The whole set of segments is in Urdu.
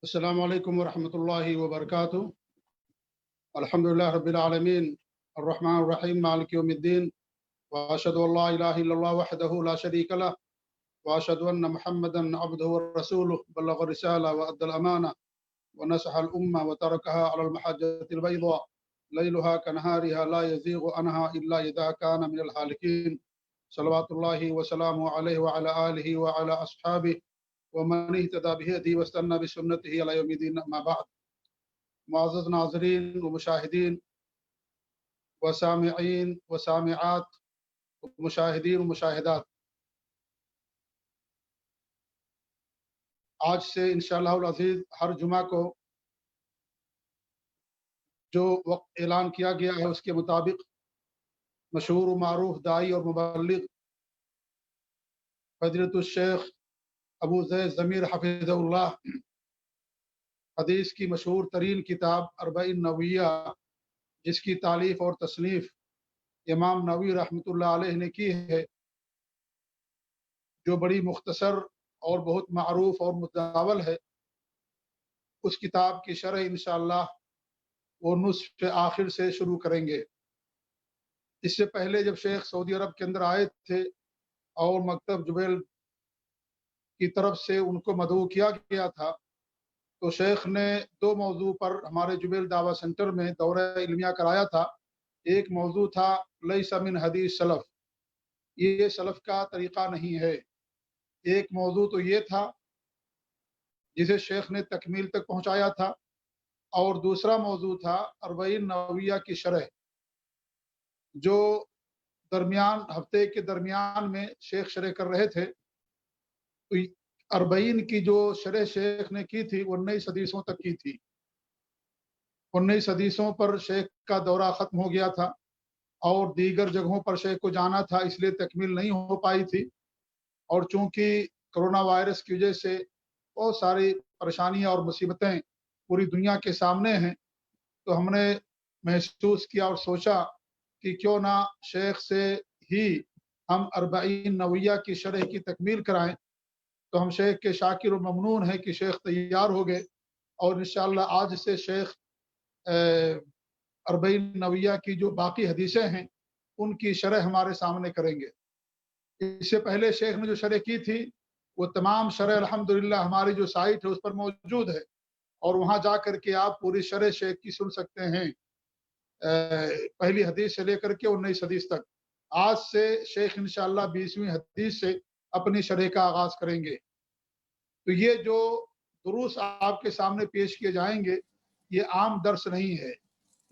السلام علیکم ورحمۃ اللہ وبرکاتہ۔ الحمدللہ رب العالمین الرحمن الرحیم مالک یوم الدین، واشهد ان لا الہ الا اللہ وحدہ لا شریک لہ، واشهد ان محمدا عبدہ ورسولہ، بلغ الرسالہ وادى الامانہ ونصح الامہ وترکها علی المحجۃ البیضاء لیلها کنہارها لا یزیغ عنها الا اذا كان من الهالکین، صلوات اللہ وسلامہ علیہ وعلی آلہ وعلی اصحابہ ومن اهتدى بهديه واستنى بسنته الى يوم الدين، اما بعد۔ معزز ناظرین و مشاہدین و سامعین و سامعات و مشاہدین و مشاہدات، آج سے انشاءاللہ العزیز ہر جمعہ کو جو وقت اعلان کیا گیا ہے اس کے مطابق مشہور و معروف داعی اور مبلغ فضیلت الشیخ ابو زید ضمیر حفظہ اللہ حدیث کی مشہور ترین کتاب اربعین نوویہ، جس کی تالیف اور تصنیف امام نووی رحمۃ اللہ علیہ نے کی ہے، جو بڑی مختصر اور بہت معروف اور متداول ہے، اس کتاب کی شرح انشاءاللہ وہ نصف آخر سے شروع کریں گے۔ اس سے پہلے جب شیخ سعودی عرب کے اندر آئے تھے اور مکتب جبیل کی طرف سے ان کو مدعو کیا گیا تھا، تو شیخ نے دو موضوع پر ہمارے جبیل دعویٰ سینٹر میں دورہ علمیہ کرایا تھا۔ ایک موضوع تھا لیس من حدیث سلف، یہ سلف کا طریقہ نہیں ہے۔ ایک موضوع تو یہ تھا جسے شیخ نے تکمیل تک پہنچایا تھا، اور دوسرا موضوع تھا اربعین نوویہ کی شرح، جو ہفتے کے درمیان میں شیخ شرح کر رہے تھے۔ تو اربعین کی جو شرح شیخ نے کی تھی وہ 19 حدیثوں تک کی تھی۔ 19 حدیثوں پر شیخ کا دورہ ختم ہو گیا تھا اور دیگر جگہوں پر شیخ کو جانا تھا، اس لیے تکمیل نہیں ہو پائی تھی۔ اور چونکہ کرونا وائرس کی وجہ سے بہت ساری پریشانیاں اور مصیبتیں پوری دنیا کے سامنے ہیں، تو ہم نے محسوس کیا اور سوچا کہ کیوں نہ شیخ سے ہی ہم اربعین نوویہ کی شرح کی تکمیل کرائیں۔ تو ہم شیخ کے شاکر و ممنون ہیں کہ شیخ تیار ہو گئے، اور انشاءاللہ آج سے شیخ اربعین نوویہ کی جو باقی حدیثیں ہیں ان کی شرح ہمارے سامنے کریں گے۔ اس سے پہلے شیخ نے جو شرح کی تھی وہ تمام شرح الحمدللہ ہماری جو سائٹ ہے اس پر موجود ہے، اور وہاں جا کر کے آپ پوری شرح شیخ کی سن سکتے ہیں، پہلی حدیث سے لے کر کے 19 حدیث تک۔ آج سے شیخ انشاءاللہ 20ویں حدیث سے اپنی شرح کا آغاز کریں گے۔ تو یہ جو دروس آپ کے سامنے پیش کیے جائیں گے یہ عام درس نہیں ہے،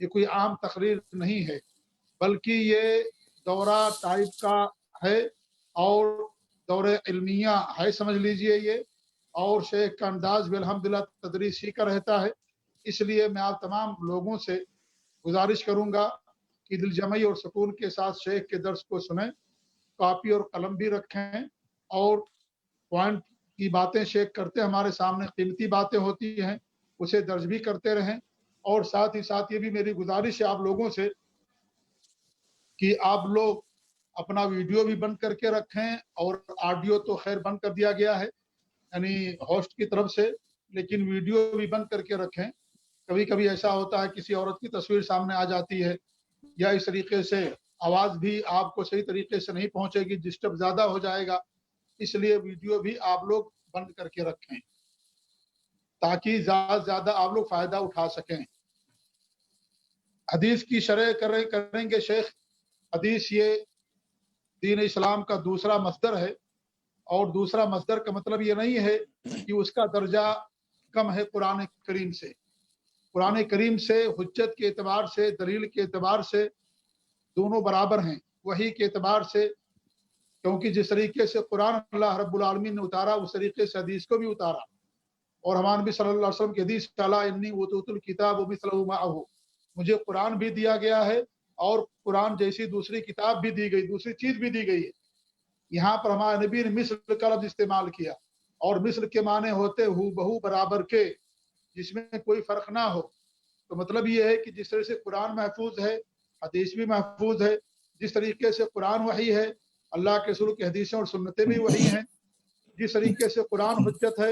یہ کوئی عام تقریر نہیں ہے، بلکہ یہ دورہ ٹائپ کا ہے اور دورہ علمیہ ہے، سمجھ لیجئے یہ۔ اور شیخ کا انداز بھی الحمدللہ تدریسی کا رہتا ہے، اس لیے میں آپ تمام لوگوں سے گزارش کروں گا کہ دل جمعی اور سکون کے ساتھ شیخ کے درس کو سنیں، کاپی اور قلم بھی رکھیں، اور پوائنٹ کی باتیں شیخ کرتے ہمارے سامنے قیمتی باتیں ہوتی ہیں، اسے درج بھی کرتے رہیں۔ اور ساتھ ہی ساتھ یہ بھی میری گزارش ہے آپ لوگوں سے کہ آپ لوگ اپنا ویڈیو بھی بند کر کے رکھیں، اور آڈیو تو خیر بند کر دیا گیا ہے یعنی ہوسٹ کی طرف سے، لیکن ویڈیو بھی بند کر کے رکھیں۔ کبھی کبھی ایسا ہوتا ہے کسی عورت کی تصویر سامنے آ جاتی ہے، یا اس طریقے سے آواز بھی آپ کو صحیح طریقے سے نہیں پہنچے گی، ڈسٹرب زیادہ ہو جائے گا، اس لیے ویڈیو بھی آپ لوگ بند کر کے رکھیں تاکہ زیادہ سے زیادہ آپ لوگ فائدہ اٹھا سکیں۔ حدیث کی شرح کریں گے شیخ۔ حدیث یہ دین اسلام کا دوسرا مصدر ہے، اور دوسرا مصدر کا مطلب یہ نہیں ہے کہ اس کا درجہ کم ہے قرآن کریم سے۔ قرآن کریم سے حجت کے اعتبار سے، دلیل کے اعتبار سے دونوں برابر ہیں، وحی کے اعتبار سے، کیونکہ جس طریقے سے قرآن اللہ رب العالمین نے اتارا اس طریقے سے حدیث کو بھی اتارا۔ اور ہمارے نبی صلی اللہ علیہ وسلم کی حدیث الا انی اوتیت الکتاب ومثلہ معہ، مجھے قرآن بھی دیا گیا ہے اور قرآن جیسی دوسری کتاب بھی دی گئی، دوسری چیز بھی دی گئی ہے۔ یہاں پر ہمارے نبی نے مثل کا لفظ استعمال کیا، اور مثل کے معنی ہوتے ہو بہو برابر کے، جس میں کوئی فرق نہ ہو۔ تو مطلب یہ ہے کہ جس طرح سے قرآن محفوظ ہے حدیث بھی محفوظ ہے، جس طریقے سے قرآن وحی ہے اللہ کے رسول کی حدیثیں اور سنتیں بھی وحی ہیں، جس طریقے سے قرآن حجت ہے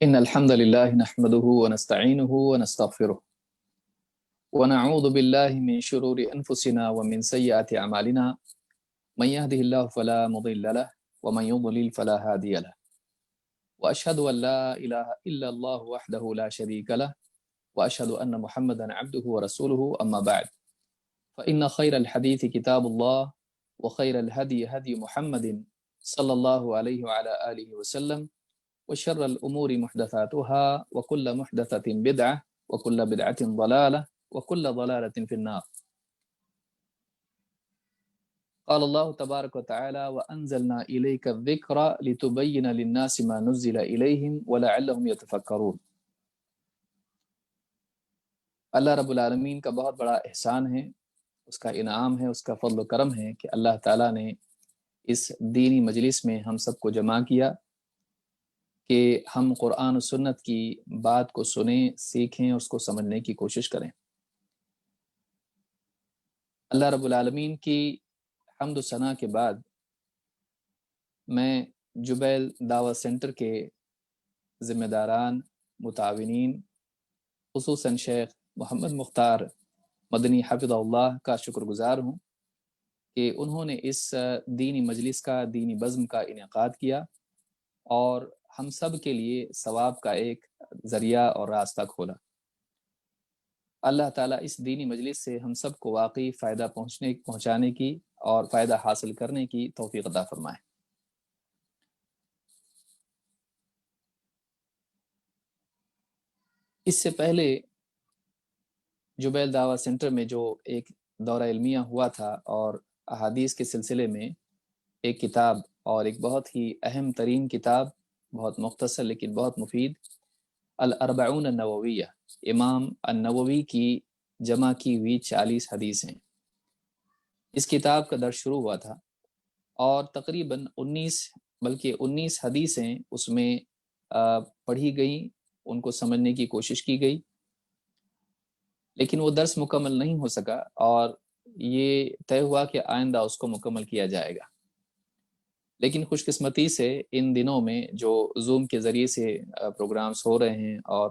إن الحمد لله نحمده ونستعينه ونستغفره ونعوذ بالله من شرور أنفسنا ومن سيئات أعمالنا من يهده الله فلا مضل له ومن يضلل فلا هادي له وأشهد أن لا إله إلا الله وحده لا شريك له وأشهد أن محمدا عبده ورسوله أما بعد فإن خير الحديث كتاب الله وخير الهدي هدي محمد صلى الله عليه وعلى آله وسلم وشر الأمور محدثاتها وكل محدثة بدعة وكل بدعة ضلالة وكل ضلالة في النار. قال الله تبارك وتعالى وأنزلنا إليك الذكر لتبين للناس ما نزل إليهم ولعلهم يتفكرون. اللہ رب العالمین کا بہت بڑا احسان ہے، اس کا انعام ہے، اس کا فضل و کرم ہے کہ اللہ تعالیٰ نے اس دینی مجلس میں ہم سب کو جمع کیا کہ ہم قرآن و سنت کی بات کو سنیں، سیکھیں اور اس کو سمجھنے کی کوشش کریں۔ اللہ رب العالمین کی حمد و ثنا کے بعد میں جبیل دعوت سینٹر کے ذمہ داران، متعاونین، خصوصاً شیخ محمد مختار مدنی حفظہ اللہ کا شکر گزار ہوں کہ انہوں نے اس دینی مجلس کا، دینی بزم کا انعقاد کیا اور ہم سب کے لیے ثواب کا ایک ذریعہ اور راستہ کھولا۔ اللہ تعالیٰ اس دینی مجلس سے ہم سب کو واقعی فائدہ پہنچانے کی اور فائدہ حاصل کرنے کی توفیق عطا فرمائے۔ اس سے پہلے جبیل دعوت سینٹر میں جو ایک دورہ علمیہ ہوا تھا اور احادیث کے سلسلے میں ایک کتاب، اور ایک بہت ہی اہم ترین کتاب، بہت مختصر لیکن بہت مفید، الاربعون النوویہ، امام النووی کی جمع کی ہوئی 40 حدیثیں، اس کتاب کا درس شروع ہوا تھا اور تقریباً 19 حدیثیں اس میں پڑھی گئیں، ان کو سمجھنے کی کوشش کی گئی، لیکن وہ درس مکمل نہیں ہو سکا اور یہ طے ہوا کہ آئندہ اس کو مکمل کیا جائے گا۔ لیکن خوش قسمتی سے ان دنوں میں جو زوم کے ذریعے سے پروگرامز ہو رہے ہیں اور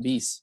20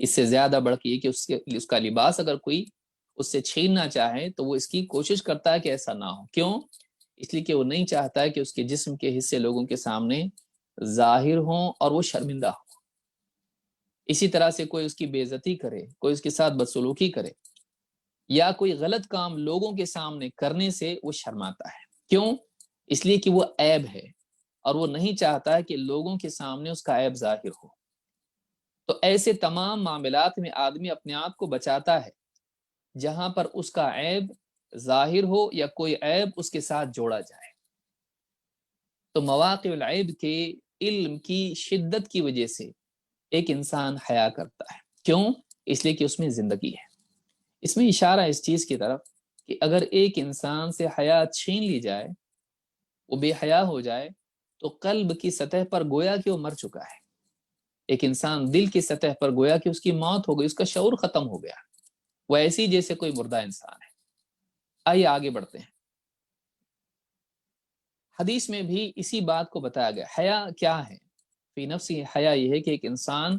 اس سے زیادہ بڑھ کے یہ کہ اس کا لباس اگر کوئی اس سے چھیننا چاہے تو وہ اس کی کوشش کرتا ہے کہ ایسا نہ ہو. کیوں؟ اس لیے کہ وہ نہیں چاہتا ہے کہ اس کے جسم کے حصے لوگوں کے سامنے ظاہر ہوں اور وہ شرمندہ ہو. اسی طرح سے کوئی اس کی بے عزتی کرے، کوئی اس کے ساتھ بدسلوکی کرے یا کوئی غلط کام لوگوں کے سامنے کرنے سے وہ شرماتا ہے. کیوں؟ اس لیے کہ وہ عیب ہے اور وہ نہیں چاہتا ہے کہ لوگوں کے سامنے اس کا عیب ظاہر ہو. تو ایسے تمام معاملات میں آدمی اپنے آپ کو بچاتا ہے جہاں پر اس کا عیب ظاہر ہو یا کوئی عیب اس کے ساتھ جوڑا جائے. تو مواقع العیب کے علم کی شدت کی وجہ سے ایک انسان حیا کرتا ہے. کیوں؟ اس لیے کہ اس میں زندگی ہے. اس میں اشارہ اس چیز کی طرف کہ اگر ایک انسان سے حیا چھین لی جائے، وہ بے حیا ہو جائے، تو قلب کی سطح پر گویا کہ وہ مر چکا ہے. ایک انسان دل کی سطح پر گویا کہ اس کی موت ہو گئی، اس کا شعور ختم ہو گیا، وہ ایسی جیسے کوئی مردہ انسان ہے. آئیے آگے بڑھتے ہیں. حدیث میں بھی اسی بات کو بتایا گیا. حیا کیا ہے؟ فی نفسی حیا یہ ہے کہ ایک انسان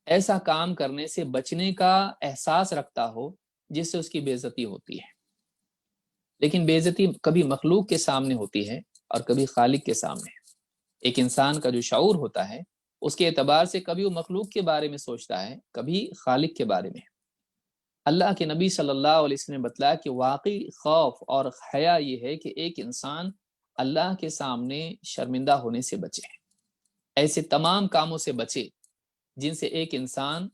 ایسا کام کرنے سے بچنے کا احساس رکھتا ہو جس سے اس کی بے عزتی ہوتی ہے. لیکن بے عزتی کبھی مخلوق کے سامنے ہوتی ہے اور کبھی خالق کے سامنے. ایک انسان کا جو شعور ہوتا ہے اس کے اعتبار سے کبھی وہ مخلوق کے بارے میں سوچتا ہے، کبھی خالق کے بارے میں. اللہ کے نبی صلی اللہ علیہ وسلم نے بتلایا کہ واقعی خوف اور حیا یہ ہے کہ ایک انسان اللہ کے سامنے شرمندہ ہونے سے بچے، ایسے تمام کاموں سے بچے جن سے ایک انسان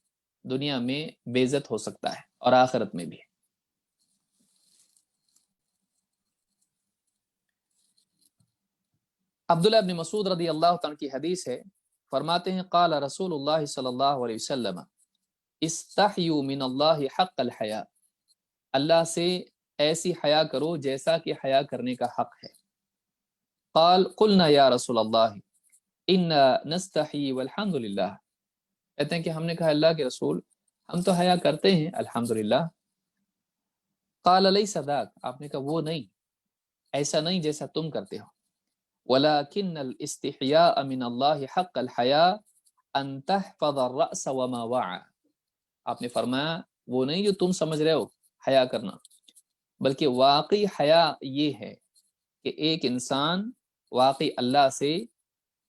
دنیا میں بے عزت ہو سکتا ہے اور آخرت میں بھی. عبداللہ ابن مسعود رضی اللہ عنہ کی حدیث ہے، فرماتے ہیں قال رسول اللہ صلی اللہ علیہ وسلم استحیوا من اللہ حق الحیا، اللہ سے ایسی حیا کرو جیسا کہ حیا کرنے کا حق ہے. قال قلنا یا رسول اللہ انا نستحی والحمد للہ، کہتے ہیں کہ ہم نے کہا اللہ کے رسول ہم تو حیا کرتے ہیں الحمدللہ. قال لیس ذاک، آپ نے کہا وہ نہیں، ایسا نہیں جیسا تم کرتے ہو. ولكن الاستحياء من الله حق الحياء ان تحفظ الرأس وما وعى، آپ نے فرمایا وہ نہیں جو تم سمجھ رہے ہو حیا کرنا، بلکہ واقعی حیا یہ ہے کہ ایک انسان واقعی اللہ سے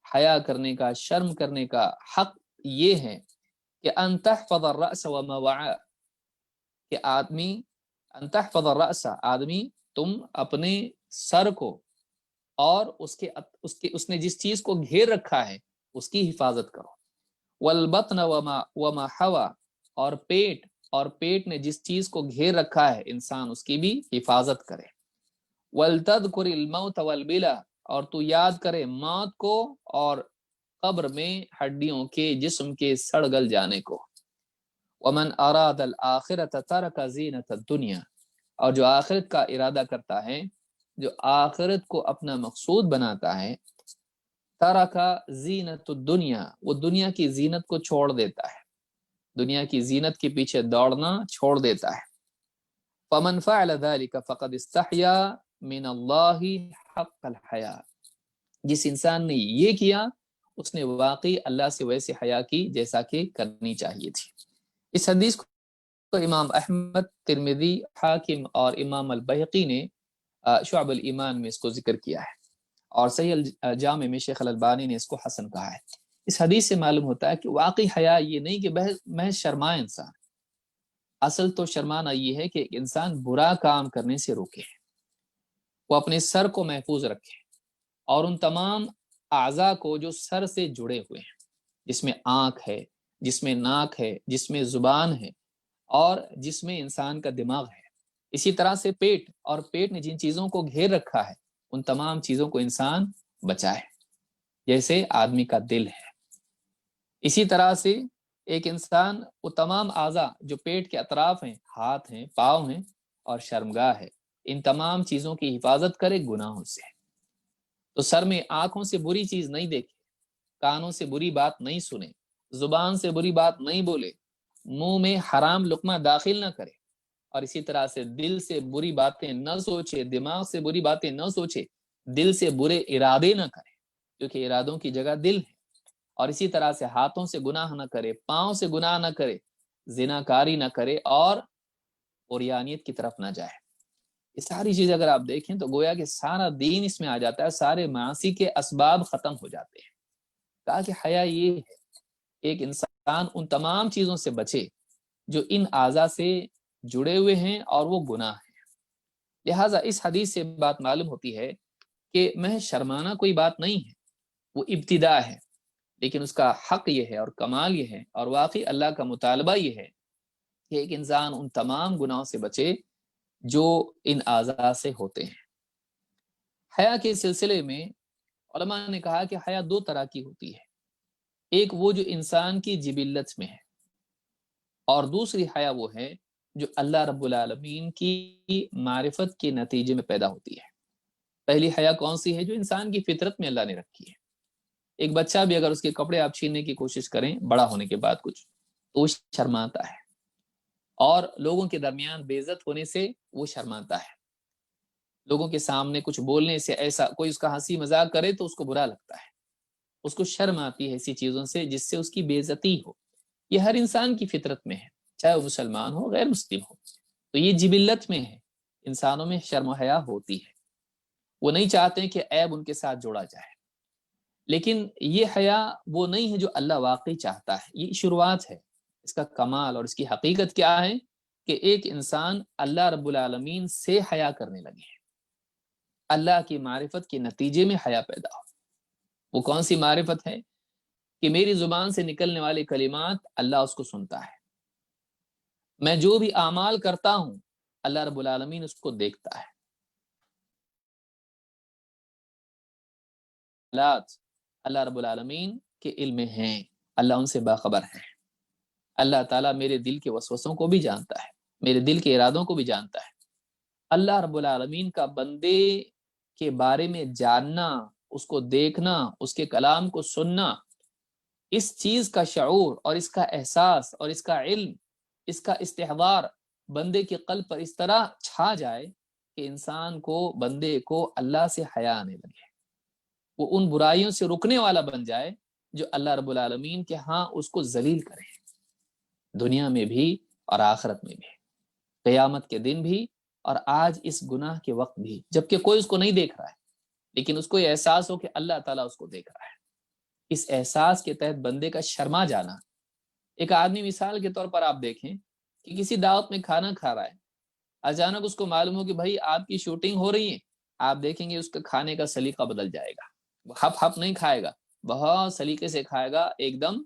حیا کرنے کا، شرم کرنے کا حق یہ ہے کہ ان تحفظ الرأس وما وعى، کہ آدمی ان تحفظ الرأس، آدمی تم اپنے سر کو اور اس نے جس چیز کو گھیر رکھا ہے اس کی حفاظت کرو. والبطن وما حوا، اور پیٹ نے جس چیز کو گھیر رکھا ہے انسان اس کی بھی حفاظت کرے. ولتذکر الموت والبلا، اور تو یاد کرے موت کو اور قبر میں ہڈیوں کے جسم کے سڑ گل جانے کو. ومن اراد الآخرۃ ترک زینۃ الدنیا، اور جو آخرت کا ارادہ کرتا ہے، جو آخرت کو اپنا مقصود بناتا ہے، ترک زینت الدنیا، وہ دنیا کی زینت کو چھوڑ دیتا ہے، دنیا کی زینت کے پیچھے دوڑنا چھوڑ دیتا ہے. فمن فعل ذلك فقد استحیا من اللہ حق الحیا، جس انسان نے یہ کیا اس نے واقعی اللہ سے ویسے حیا کی جیسا کہ کرنی چاہیے تھی. اس حدیث کو امام احمد، ترمذی، حاکم اور امام البیہقی نے شعب الایمان میں اس کو ذکر کیا ہے، اور صحیح الجامع میں شیخ الالبانی نے اس کو حسن کہا ہے. اس حدیث سے معلوم ہوتا ہے کہ واقعی حیا یہ نہیں کہ محض شرمائے انسان، اصل تو شرمانا یہ ہے کہ انسان برا کام کرنے سے روکے، وہ اپنے سر کو محفوظ رکھے اور ان تمام اعضاء کو جو سر سے جڑے ہوئے ہیں، جس میں آنکھ ہے، جس میں ناک ہے، جس میں زبان ہے اور جس میں انسان کا دماغ ہے. اسی طرح سے پیٹ نے جن چیزوں کو گھیر رکھا ہے ان تمام چیزوں کو انسان بچائے، جیسے آدمی کا دل ہے. اسی طرح سے ایک انسان وہ تمام اعضاء جو پیٹ کے اطراف ہیں، ہاتھ ہیں، پاؤں ہیں اور شرمگاہ ہے، ان تمام چیزوں کی حفاظت کرے گناہوں سے. تو سر میں آنکھوں سے بری چیز نہیں دیکھے، کانوں سے بری بات نہیں سنے، زبان سے بری بات نہیں بولے، منہ میں حرام لقمہ داخل نہ کرے، اور اسی طرح سے دل سے بری باتیں نہ سوچے، دماغ سے بری باتیں نہ سوچے، دل سے برے ارادے نہ کرے کیونکہ ارادوں کی جگہ دل ہے. اور اسی طرح سے ہاتھوں سے گناہ نہ کرے، پاؤں سے گناہ نہ کرے، زناکاری نہ کرے اور اوریانیت کی طرف نہ جائے۔ یہ ساری چیزیں اگر آپ دیکھیں تو گویا کہ سارا دین اس میں آ جاتا ہے، سارے معاصی کے اسباب ختم ہو جاتے ہیں۔ کہا کہ حیا یہ ہے ایک انسان ان تمام چیزوں سے بچے جو ان اعضاء سے جڑے ہوئے ہیں اور وہ گناہ ہیں۔ لہٰذا اس حدیث سے بات معلوم ہوتی ہے کہ محض شرمانا کوئی بات نہیں ہے، وہ ابتدا ہے، لیکن اس کا حق یہ ہے اور کمال یہ ہے اور واقعی اللہ کا مطالبہ یہ ہے کہ ایک انسان ان تمام گناہوں سے بچے جو ان اعضاء سے ہوتے ہیں۔ حیا کے سلسلے میں علماء نے کہا کہ حیا دو طرح کی ہوتی ہے، ایک وہ جو انسان کی جبلت میں ہے، اور دوسری حیا وہ ہے جو اللہ رب العالمین کی معرفت کے نتیجے میں پیدا ہوتی ہے۔ پہلی حیا کون سی ہے؟ جو انسان کی فطرت میں اللہ نے رکھی ہے۔ ایک بچہ بھی اگر اس کے کپڑے آپ چھیننے کی کوشش کریں بڑا ہونے کے بعد کچھ، تو وہ شرماتا ہے، اور لوگوں کے درمیان بے عزت ہونے سے وہ شرماتا ہے، لوگوں کے سامنے کچھ بولنے سے، ایسا کوئی اس کا ہنسی مذاق کرے تو اس کو برا لگتا ہے، اس کو شرم آتی ہے ایسی چیزوں سے جس سے اس کی بے عزتی ہو۔ یہ ہر انسان کی فطرت میں ہے، چاہے وہ مسلمان ہو غیر مسلم ہو، تو یہ جبلت میں ہے، انسانوں میں شرم و حیا ہوتی ہے، وہ نہیں چاہتے کہ عیب ان کے ساتھ جوڑا جائے۔ لیکن یہ حیا وہ نہیں ہے جو اللہ واقعی چاہتا ہے، یہ شروعات ہے۔ اس کا کمال اور اس کی حقیقت کیا ہے کہ ایک انسان اللہ رب العالمین سے حیا کرنے لگے، اللہ کی معرفت کے نتیجے میں حیا پیدا ہو۔ وہ کون سی معرفت ہے؟ کہ میری زبان سے نکلنے والے کلمات اللہ اس کو سنتا ہے، میں جو بھی اعمال کرتا ہوں اللہ رب العالمین اس کو دیکھتا ہے، اللہ رب العالمین کے علم میں ہیں، اللہ ان سے باخبر ہے۔ اللہ تعالیٰ میرے دل کے وسوسوں کو بھی جانتا ہے، میرے دل کے ارادوں کو بھی جانتا ہے۔ اللہ رب العالمین کا بندے کے بارے میں جاننا، اس کو دیکھنا، اس کے کلام کو سننا، اس چیز کا شعور اور اس کا احساس اور اس کا علم، اس کا استحضار بندے کے قلب پر اس طرح چھا جائے کہ انسان کو، بندے کو اللہ سے حیا آنے لگے، وہ ان برائیوں سے رکنے والا بن جائے جو اللہ رب العالمین کے ہاں اس کو ذلیل کرے، دنیا میں بھی اور آخرت میں بھی، قیامت کے دن بھی اور آج اس گناہ کے وقت بھی، جبکہ کوئی اس کو نہیں دیکھ رہا ہے، لیکن اس کو یہ احساس ہو کہ اللہ تعالیٰ اس کو دیکھ رہا ہے۔ اس احساس کے تحت بندے کا شرما جانا۔ ایک آدمی مثال کے طور پر آپ دیکھیں کہ کسی دعوت میں کھانا کھا رہا ہے، اچانک اس کو معلوم ہو کہ بھائی آپ کی شوٹنگ ہو رہی ہے، آپ دیکھیں گے اس کا کھانے کا سلیقہ بدل جائے گا، وہ ہپ ہپ نہیں کھائے گا، بہت سلیقے سے کھائے گا، ایک دم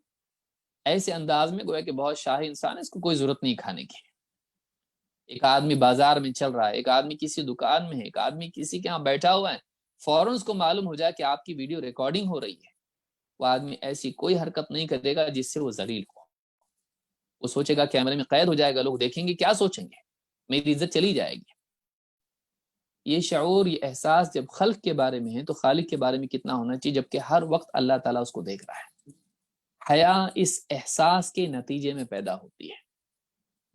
ایسے انداز میں گویا کہ بہت شاہی انسان ہے، اس کو کوئی ضرورت نہیں کھانے کی۔ ایک آدمی بازار میں چل رہا ہے، ایک آدمی کسی دکان میں ہے، ایک آدمی کسی کے ہاں بیٹھا ہوا ہے، فوراً اس کو معلوم ہو جائے کہ آپ کی ویڈیو ریکارڈنگ ہو رہی ہے، وہ آدمی ایسی کوئی حرکت نہیں کرے گا جس سے وہ ذلیل ہو۔ وہ سوچے گا کیمرے میں قید ہو جائے گا، لوگ دیکھیں گے، کیا سوچیں گے، میری عزت چلی جائے گی۔ یہ شعور، یہ احساس جب خلق کے بارے میں ہے تو خالق کے بارے میں کتنا ہونا چاہیے، جبکہ ہر وقت اللہ تعالیٰ اس کو دیکھ رہا ہے۔ حیا اس احساس کے نتیجے میں پیدا ہوتی ہے۔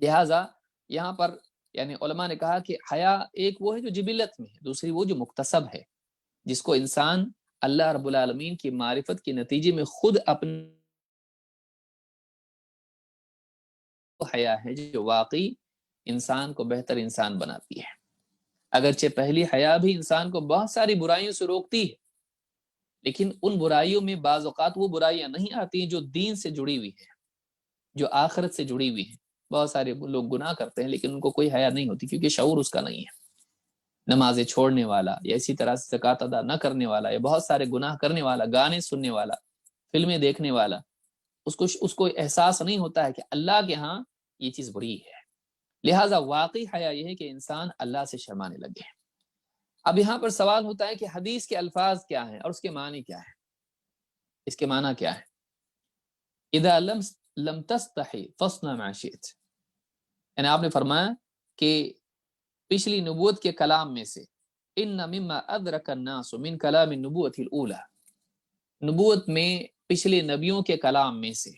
لہٰذا یہاں پر یعنی علماء نے کہا کہ حیا ایک وہ ہے جو جبلت میں ہے، دوسری وہ جو مکتسب ہے، جس کو انسان اللہ رب العالمین کی معرفت کے نتیجے میں خود اپنے حیا ہے جو واقعی انسان کو بہتر انسان بناتی ہے۔ اگرچہ پہلی حیا بھی انسان کو بہت ساری برائیوں سے روکتی ہے، لیکن ان برائیوں میں بعض اوقات وہ برائیاں نہیں آتی جو دین سے جڑی ہوئی ہیں، جو آخرت سے جڑی ہوئی ہیں۔ بہت سارے لوگ گناہ کرتے ہیں لیکن ان کو کوئی حیا نہیں ہوتی کیونکہ شعور اس کا نہیں ہے۔ نمازیں چھوڑنے والا یا اسی طرح سے زکوٰۃ ادا نہ کرنے والا یا بہت سارے گناہ کرنے والا، گانے سننے والا، فلمیں دیکھنے والا، اس کو احساس نہیں ہوتا ہے کہ اللہ کے ہاں یہ چیز بری ہے۔ لہٰذا واقعی حیا یہ ہے کہ انسان اللہ سے شرمانے لگے۔ اب یہاں پر سوال ہوتا ہے کہ حدیث کے الفاظ کیا ہیں اور اس کے معنی کیا ہے؟ اس کے معنی کیا ہے؟ اذا لم تستحی فاصنع ما شئت، یعنی آپ نے فرمایا کہ پچھلی نبوت کے کلام میں سے ان مما ادرک الناس من کلام النبوۃ الاولى، نبوت میں پچھلے نبیوں کے کلام میں سے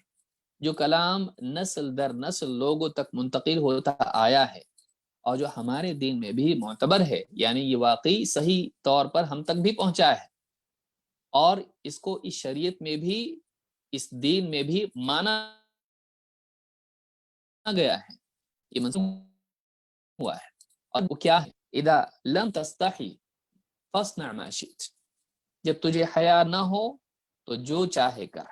جو کلام نسل در نسل لوگوں تک منتقل ہوتا آیا ہے اور جو ہمارے دین میں بھی معتبر ہے، یعنی یہ واقعی صحیح طور پر ہم تک بھی پہنچا ہے اور اس کو اس شریعت میں بھی، اس دین میں بھی مانا گیا ہے، یہ منسوخ ہوا ہے، اور وہ کیا ہے؟ اذا لم تستحی فاصنع ما شئت، جب تجھے حیا نہ ہو تو جو چاہے کر۔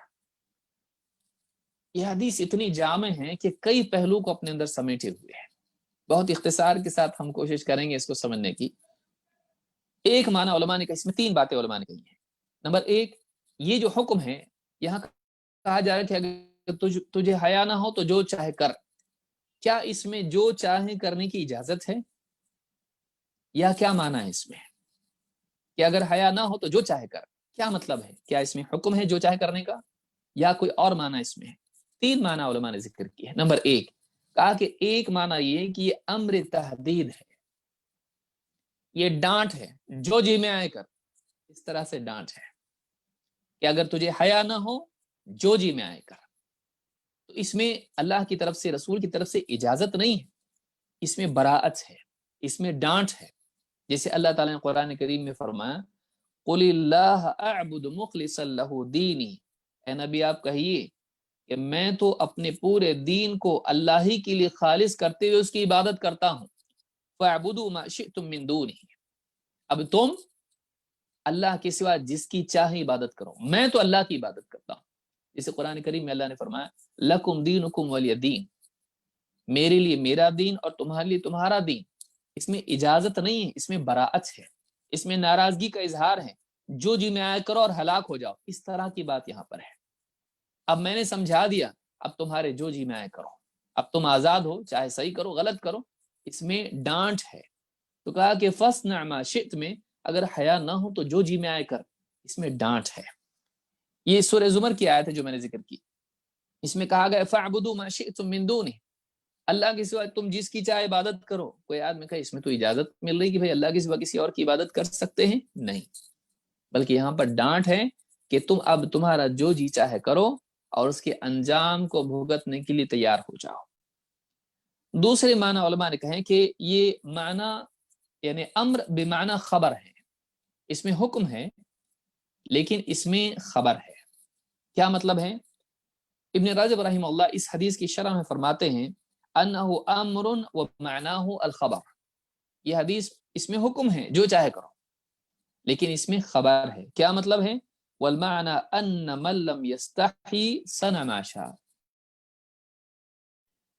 یہ حدیث اتنی جامع ہے کہ کئی پہلو کو اپنے اندر سمیٹے ہوئے ہیں۔ بہت اختصار کے ساتھ ہم کوشش کریں گے اس کو سمجھنے کی۔ ایک معنی علماء نے کہا، اس میں تین باتیں علماء نے کہی ہیں۔ نمبر ایک، یہ جو حکم ہے یہاں کہا جا رہا ہے کہ اگر تجھے حیا نہ ہو تو جو چاہے کر، کیا اس میں جو چاہے کرنے کی اجازت ہے، یا کیا معنی ہے اس میں کہ اگر حیا نہ ہو تو جو چاہے کر؟ کیا مطلب ہے؟ کیا اس میں حکم ہے جو چاہے کرنے کا، یا کوئی اور معنی اس میں ہے؟ تین معنی علماء نے ذکر کیے ہیں۔ نمبر ایک، کہا کہ ایک معنی یہ کہ یہ امر تحدید ہے، یہ ڈانٹ ہے، جو جی میں آئے کر، اس طرح سے ڈانٹ ہے کہ اگر تجھے حیا نہ ہو جو جی میں آئے کر۔ تو اس میں اللہ کی طرف سے، رسول کی طرف سے اجازت نہیں ہے، اس میں براعت ہے، اس میں ڈانٹ ہے۔ جیسے اللہ تعالیٰ نے قرآن کریم میں فرمایا قل اللہ اعبد مخلصا لہ دینی، اے نبی آپ کہیے کہ میں تو اپنے پورے دین کو اللہ ہی کے لیے خالص کرتے ہوئے اس کی عبادت کرتا ہوں۔ فاعبدوا ما شئتم من دونہ، اب تم اللہ کے سوا جس کی چاہے عبادت کرو، میں تو اللہ کی عبادت کرتا ہوں۔ جیسے قرآن کریم میں اللہ نے فرمایا لکم دینکم ولی دین، میرے لیے میرا دین اور تمہارے لیے تمہارا دین۔ اس میں اجازت نہیں ہے، اس میں براعت ہے، اس میں ناراضگی کا اظہار ہے، جو جی میں آیا کرو اور ہلاک ہو جاؤ، اس طرح کی بات یہاں پر ہے۔ اب میں نے سمجھا دیا، اب تمہارے جو جی میں آئے کرو، اب تم آزاد ہو، چاہے صحیح کرو غلط کرو، اس میں ڈانٹ ہے۔ تو کہا کہ فاصنع ما شئت میں اگر حیا نہ ہو تو جو جی میں آئے کر، اس میں ڈانٹ ہے۔ یہ سورہ زمر کی آیت ہے جو میں نے ذکر کی، اس میں کہا گیا فاعبدوا ما شئتم من دونہ، اللہ کے سوا تم جس کی چاہے عبادت کرو۔ کوئی آدمی کہا اس میں تو اجازت مل رہی کہ بھائی اللہ کے سوا کسی اور کی عبادت کر سکتے ہیں؟ نہیں، بلکہ یہاں پر ڈانٹ ہے کہ تم اب تمہارا جو جی چاہے کرو اور اس کے انجام کو بھگتنے کے لیے تیار ہو جاؤ۔ دوسرے معنی علماء نے کہیں کہ یہ معنی یعنی امر بمعنی خبر ہے، اس میں حکم ہے لیکن اس میں خبر ہے۔ کیا مطلب ہے؟ ابن رجب رحمہ اللہ اس حدیث کی شرح میں فرماتے ہیں انہ امر ومعناہ الخبر، یہ حدیث اس میں حکم ہے جو چاہے کرو، لیکن اس میں خبر ہے۔ کیا مطلب ہے؟ والمعنى ان من لم يستحی صنع ما شاء،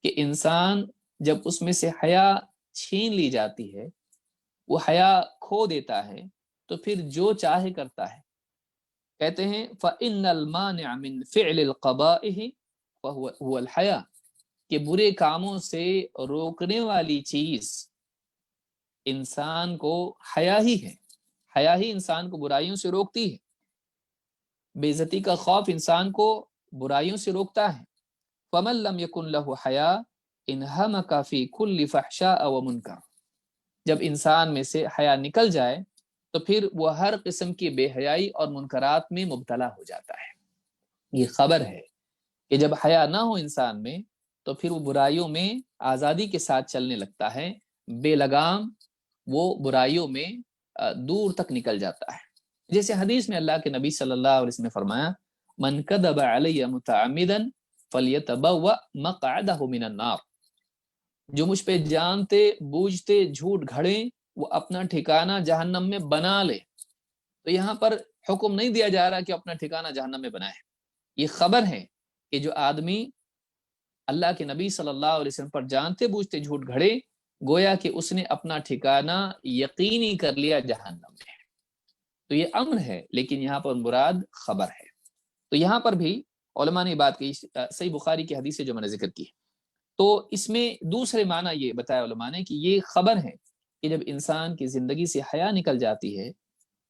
کہ انسان جب اس میں سے حیا چھین لی جاتی ہے، وہ حیا کھو دیتا ہے، تو پھر جو چاہے کرتا ہے۔ کہتے ہیں فإن المانع من فعل القبائح فهو الحیا، کہ برے کاموں سے روکنے والی چیز انسان کو حیا ہی ہے، حیا ہی انسان کو برائیوں سے روکتی ہے۔ بے عزتی کا خوف انسان کو برائیوں سے روکتا ہے۔ فمن لم يكن له حیا انہمک فی کل فحشاء ومنکر، جب انسان میں سے حیا نکل جائے تو پھر وہ ہر قسم کی بے حیائی اور منکرات میں مبتلا ہو جاتا ہے۔ یہ خبر ہے کہ جب حیا نہ ہو انسان میں تو پھر وہ برائیوں میں آزادی کے ساتھ چلنے لگتا ہے، بے لگام وہ برائیوں میں دور تک نکل جاتا ہے۔ جیسے حدیث میں اللہ کے نبی صلی اللہ علیہ وسلم نے فرمایا من کذب علی متعمدا فلیتبوأ مقعدہ من النار، جو مجھ پہ جانتے بوجھتے جھوٹ گھڑے وہ اپنا ٹھکانہ جہنم میں بنا لے۔ تو یہاں پر حکم نہیں دیا جا رہا کہ اپنا ٹھکانہ جہنم میں بنائے، یہ خبر ہے کہ جو آدمی اللہ کے نبی صلی اللہ علیہ وسلم پر جانتے بوجھتے جھوٹ گھڑے، گویا کہ اس نے اپنا ٹھکانہ یقینی کر لیا جہنم میں۔ تو یہ امر ہے لیکن یہاں پر مراد خبر ہے۔ تو یہاں پر بھی علماء نے بات کی، صحیح بخاری کی حدیث ہے جو میں نے ذکر کی، تو اس میں دوسرے معنی یہ بتایا علماء نے کہ یہ خبر ہے کہ جب انسان کی زندگی سے حیا نکل جاتی ہے،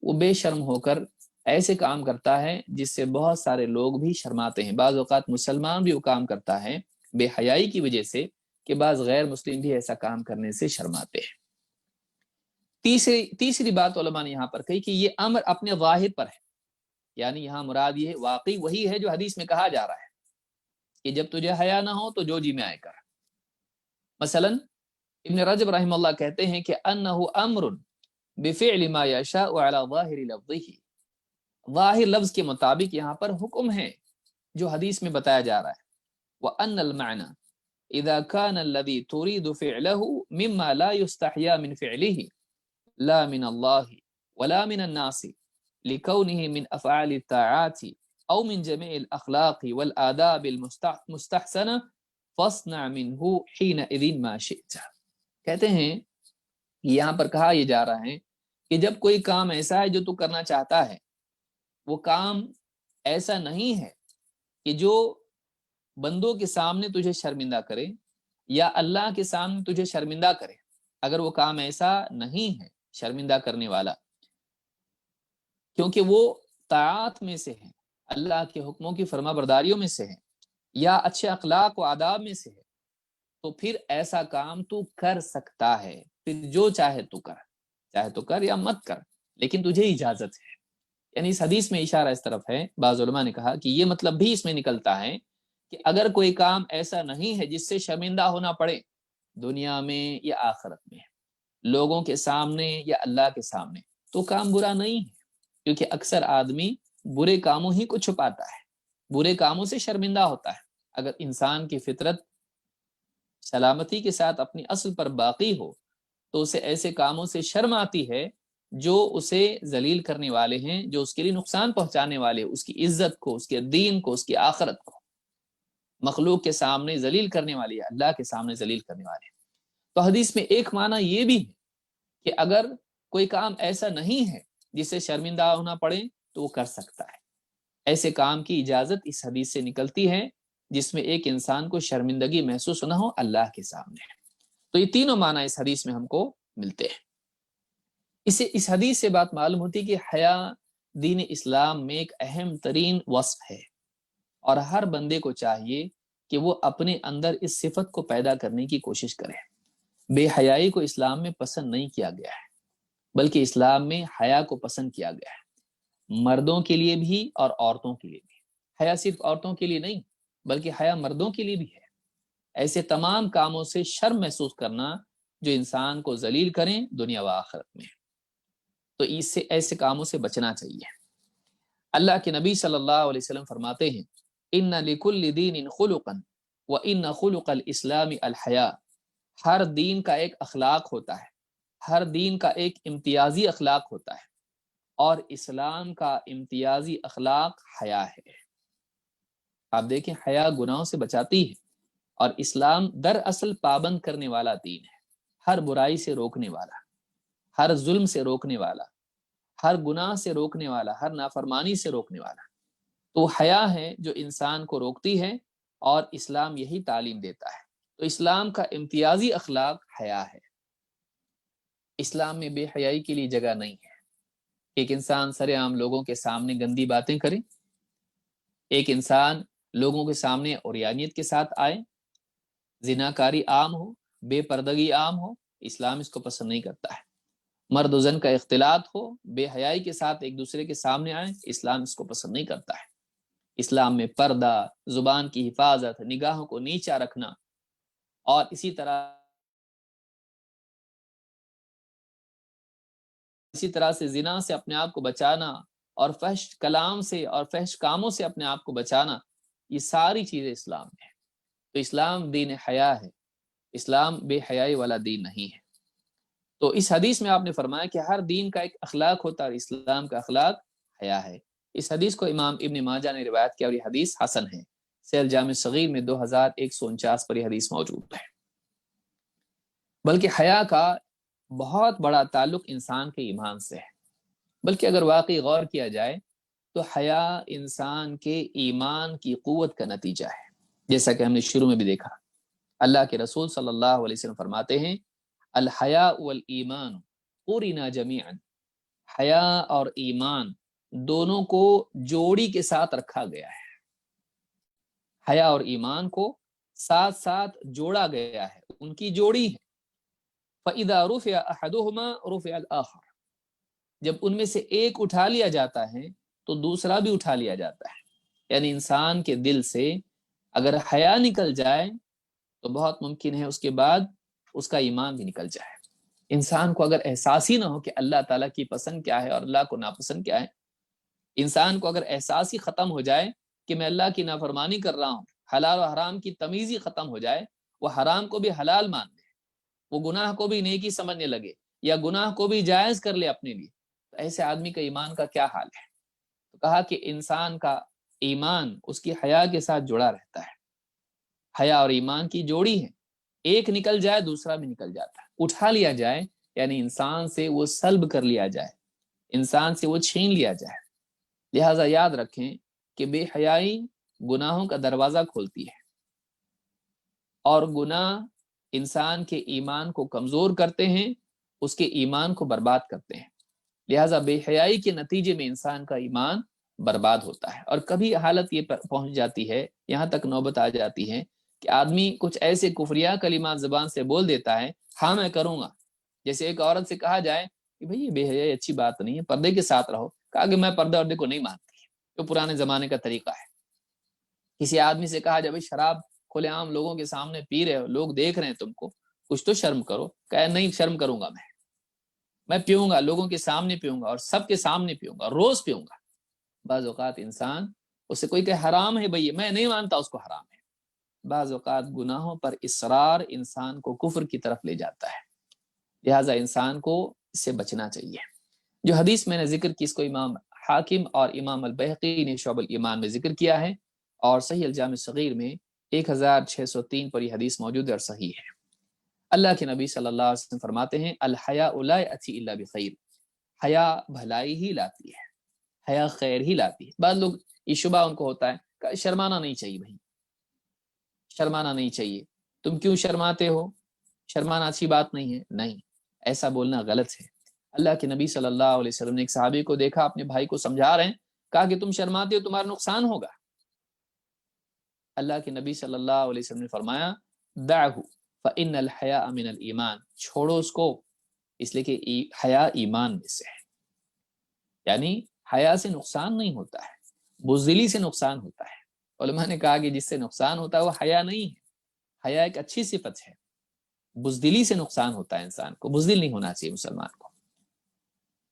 وہ بے شرم ہو کر ایسے کام کرتا ہے جس سے بہت سارے لوگ بھی شرماتے ہیں۔ بعض اوقات مسلمان بھی وہ کام کرتا ہے بے حیائی کی وجہ سے کہ بعض غیر مسلم بھی ایسا کام کرنے سے شرماتے ہیں۔ تیسری بات علماء نے یہاں پر کہی کہ یہ امر اپنے ظاہر پر ہے، یعنی یہاں مراد یہ واقعی وہی ہے جو حدیث میں کہا جا رہا ہے کہ جب تجھے حیا نہ ہو تو جو جی میں آئے کر۔ مثلا ابن رجب رحمہ اللہ کہتے ہیں کہ انہ امر بفعل ما یشاء علی ظاہر لفظہ، ظاہر لفظ کے مطابق یہاں پر حکم ہے جو حدیث میں بتایا جا رہا ہے۔ وان المعنى اذا كان الذي تريد فعله مما لا يستحيا من فعله لا من الله ولا من الناس لكونه من افعال الطاعات او من جميع الاخلاق والآداب المستحسنه فاصنع منه حينئذ ما شئت. کہتے ہیں یہاں پر کہا یہ جا رہا ہے کہ جب کوئی کام ایسا ہے جو تو کرنا چاہتا ہے، وہ کام ایسا نہیں ہے کہ جو بندوں کے سامنے تجھے شرمندہ کرے یا اللہ کے سامنے تجھے شرمندہ کرے، اگر وہ کام ایسا نہیں ہے شرمندہ کرنے والا، کیونکہ وہ طاعات میں سے ہے، اللہ کے حکموں کی فرما برداریوں میں سے ہے، یا اچھے اخلاق و آداب میں سے ہے، تو پھر ایسا کام تو کر سکتا ہے، پھر جو چاہے تو کر، چاہے تو کر یا مت کر، لیکن تجھے اجازت ہے۔ یعنی اس حدیث میں اشارہ اس طرف ہے، بعض علماء نے کہا کہ یہ مطلب بھی اس میں نکلتا ہے کہ اگر کوئی کام ایسا نہیں ہے جس سے شرمندہ ہونا پڑے دنیا میں یا آخرت میں، لوگوں کے سامنے یا اللہ کے سامنے، تو کام برا نہیں ہے، کیونکہ اکثر آدمی برے کاموں ہی کو چھپاتا ہے، برے کاموں سے شرمندہ ہوتا ہے۔ اگر انسان کی فطرت سلامتی کے ساتھ اپنی اصل پر باقی ہو تو اسے ایسے کاموں سے شرم آتی ہے جو اسے ذلیل کرنے والے ہیں، جو اس کے لیے نقصان پہنچانے والے، اس کی عزت کو، اس کے دین کو، اس کی آخرت کو مخلوق کے سامنے ذلیل کرنے والے یا اللہ کے سامنے ذلیل کرنے والے۔ تو حدیث میں ایک معنی یہ بھی ہے کہ اگر کوئی کام ایسا نہیں ہے جس سے شرمندہ ہونا پڑے تو وہ کر سکتا ہے۔ ایسے کام کی اجازت اس حدیث سے نکلتی ہے جس میں ایک انسان کو شرمندگی محسوس نہ ہو اللہ کے سامنے۔ تو یہ تینوں معنی اس حدیث میں ہم کو ملتے ہیں۔ اس حدیث سے بات معلوم ہوتی کہ حیا دین اسلام میں ایک اہم ترین وصف ہے، اور ہر بندے کو چاہیے کہ وہ اپنے اندر اس صفت کو پیدا کرنے کی کوشش کرے۔ بے حیائی کو اسلام میں پسند نہیں کیا گیا ہے، بلکہ اسلام میں حیا کو پسند کیا گیا ہے، مردوں کے لیے بھی اور عورتوں کے لیے بھی۔ حیا صرف عورتوں کے لیے نہیں بلکہ حیا مردوں کے لیے بھی ہے۔ ایسے تمام کاموں سے شرم محسوس کرنا جو انسان کو ذلیل کریں دنیا و آخرت میں، تو اس سے ایسے کاموں سے بچنا چاہیے۔ اللہ کے نبی صلی اللہ علیہ وسلم فرماتے ہیں ان لکل دین خلقا وان خلق الاسلام الحیا، ہر دین کا ایک اخلاق ہوتا ہے، ہر دین کا ایک امتیازی اخلاق ہوتا ہے، اور اسلام کا امتیازی اخلاق حیا ہے۔ آپ دیکھیں حیا گناہوں سے بچاتی ہے، اور اسلام دراصل پابند کرنے والا دین ہے، ہر برائی سے روکنے والا، ہر ظلم سے روکنے والا، ہر گناہ سے روکنے والا، ہر نافرمانی سے روکنے والا۔ تو حیا ہے جو انسان کو روکتی ہے، اور اسلام یہی تعلیم دیتا ہے۔ تو اسلام کا امتیازی اخلاق حیا ہے۔ اسلام میں بے حیائی کے لیے جگہ نہیں ہے۔ ایک انسان سر عام لوگوں کے سامنے گندی باتیں کرے، ایک انسان لوگوں کے سامنے عریانیت کے ساتھ آئے، زناکاری عام ہو، بے پردگی عام ہو، اسلام اس کو پسند نہیں کرتا ہے۔ مرد و زن کا اختلاط ہو، بے حیائی کے ساتھ ایک دوسرے کے سامنے آئے، اسلام اس کو پسند نہیں کرتا ہے۔ اسلام میں پردہ، زبان کی حفاظت، نگاہوں کو نیچا رکھنا، اور اسی طرح سے زنا سے اپنے آپ کو بچانا، اور فحش کلام سے اور فحش کاموں سے اپنے آپ کو بچانا، یہ ساری چیزیں اسلام میں ہیں۔ تو اسلام دین حیا ہے، اسلام بے حیائی والا دین نہیں ہے۔ تو اس حدیث میں آپ نے فرمایا کہ ہر دین کا ایک اخلاق ہوتا ہے، اور اسلام کا اخلاق حیا ہے۔ اس حدیث کو امام ابن ماجہ نے روایت کیا، اور یہ حدیث حسن ہے۔ سیل جامع صغیر میں 2149 پر یہ حدیث موجود ہے۔ بلکہ حیا کا بہت بڑا تعلق انسان کے ایمان سے ہے، بلکہ اگر واقعی غور کیا جائے تو حیا انسان کے ایمان کی قوت کا نتیجہ ہے۔ جیسا کہ ہم نے شروع میں بھی دیکھا، اللہ کے رسول صلی اللہ علیہ وسلم فرماتے ہیں الحیاء والایمان قرنا جمیعا، حیا اور ایمان دونوں کو جوڑی کے ساتھ رکھا گیا ہے، حیا اور ایمان کو ساتھ ساتھ جوڑا گیا ہے، ان کی جوڑی ہے۔ فَإِذَا رُفِعَ أَحَدُهُمَا رُفِعَ الْآخَرُ، جب ان میں سے ایک اٹھا لیا جاتا ہے تو دوسرا بھی اٹھا لیا جاتا ہے۔ یعنی انسان کے دل سے اگر حیا نکل جائے تو بہت ممکن ہے اس کے بعد اس کا ایمان بھی نکل جائے۔ انسان کو اگر احساس ہی نہ ہو کہ اللہ تعالیٰ کی پسند کیا ہے اور اللہ کو ناپسند کیا ہے، انسان کو اگر احساس ہی ختم ہو جائے کہ میں اللہ کی نافرمانی کر رہا ہوں، حلال و حرام کی تمیز ہی ختم ہو جائے، وہ حرام کو بھی حلال مان لے، وہ گناہ کو بھی نیکی سمجھنے لگے، یا گناہ کو بھی جائز کر لے اپنے لیے، تو ایسے آدمی کا ایمان کا کیا حال ہے؟ تو کہا کہ انسان کا ایمان اس کی حیا کے ساتھ جڑا رہتا ہے، حیا اور ایمان کی جوڑی ہے، ایک نکل جائے دوسرا بھی نکل جاتا ہے، اٹھا لیا جائے یعنی انسان سے وہ سلب کر لیا جائے، انسان سے وہ چھین لیا جائے۔ لہٰذا یاد رکھیں کہ بے حیائی گناہوں کا دروازہ کھولتی ہے، اور گناہ انسان کے ایمان کو کمزور کرتے ہیں، اس کے ایمان کو برباد کرتے ہیں۔ لہٰذا بے حیائی کے نتیجے میں انسان کا ایمان برباد ہوتا ہے، اور کبھی حالت یہ پہنچ جاتی ہے، یہاں تک نوبت آ جاتی ہے کہ آدمی کچھ ایسے کفریہ کلمات زبان سے بول دیتا ہے، ہاں میں کروں گا۔ جیسے ایک عورت سے کہا جائے کہ بھئی یہ بے حیائی اچھی بات نہیں ہے، پردے کے ساتھ رہو، کہا کہ میں پردے وردے کو نہیں مانتی، جو پرانے زمانے کا طریقہ ہے۔ کسی آدمی سے کہا جائے بھئی شراب کھلے عام لوگوں کے سامنے پی رہے ہو، لوگ دیکھ رہے ہیں تم کو، کچھ تو شرم کرو، کہے نہیں شرم کروں گا، میں پیوں گا، لوگوں کے سامنے پیوں گا، اور سب کے سامنے پیوں گا، روز پیوں گا۔ بعض اوقات انسان اس سے کوئی کہ حرام ہے بھئی، میں نہیں مانتا اس کو حرام ہے۔ بعض اوقات گناہوں پر اصرار انسان کو کفر کی طرف لے جاتا ہے، لہٰذا انسان کو اس سے بچنا چاہیے۔ جو حدیث میں نے ذکر کی، اس کو امام حاکم اور امام البیہقی نے شعب الایمان میں ذکر کیا ہے، اور صحیح الجامع الصغیر میں 1603 پر یہ حدیث موجود ہے اور صحیح ہے۔ اللہ کے نبی صلی اللہ علیہ وسلم فرماتے ہیں الحیاء لا یأتی الا بخیر، حیا بھلائی ہی لاتی ہے، حیا خیر ہی لاتی ہے۔ بعض لوگ یہ شبہ ان کو ہوتا ہے کہ شرمانا نہیں چاہیے بھائی، شرمانا نہیں چاہیے، تم کیوں شرماتے ہو، شرمانا اچھی بات نہیں ہے۔ نہیں، ایسا بولنا غلط ہے۔ اللہ کے نبی صلی اللہ علیہ وسلم نے ایک صحابی کو دیکھا، اپنے بھائی کو سمجھا رہے ہیں، کہا کہ تم شرماتے ہو تمہارا نقصان ہوگا۔ اللہ کے نبی صلی اللہ علیہ وسلم نے فرمایا دعہ فإن الحیاء من الایمان، چھوڑو اس کو، اس لیے کہ حیا ایمان میں سے ہے۔ یعنی حیا سے نقصان نہیں ہوتا ہے، بزدلی سے نقصان ہوتا ہے۔ علماء نے کہا کہ جس سے نقصان ہوتا ہے وہ حیا نہیں ہے، حیا ایک اچھی صفت ہے۔ بزدلی سے نقصان ہوتا ہے، انسان کو بزدل نہیں ہونا چاہیے مسلمان کو۔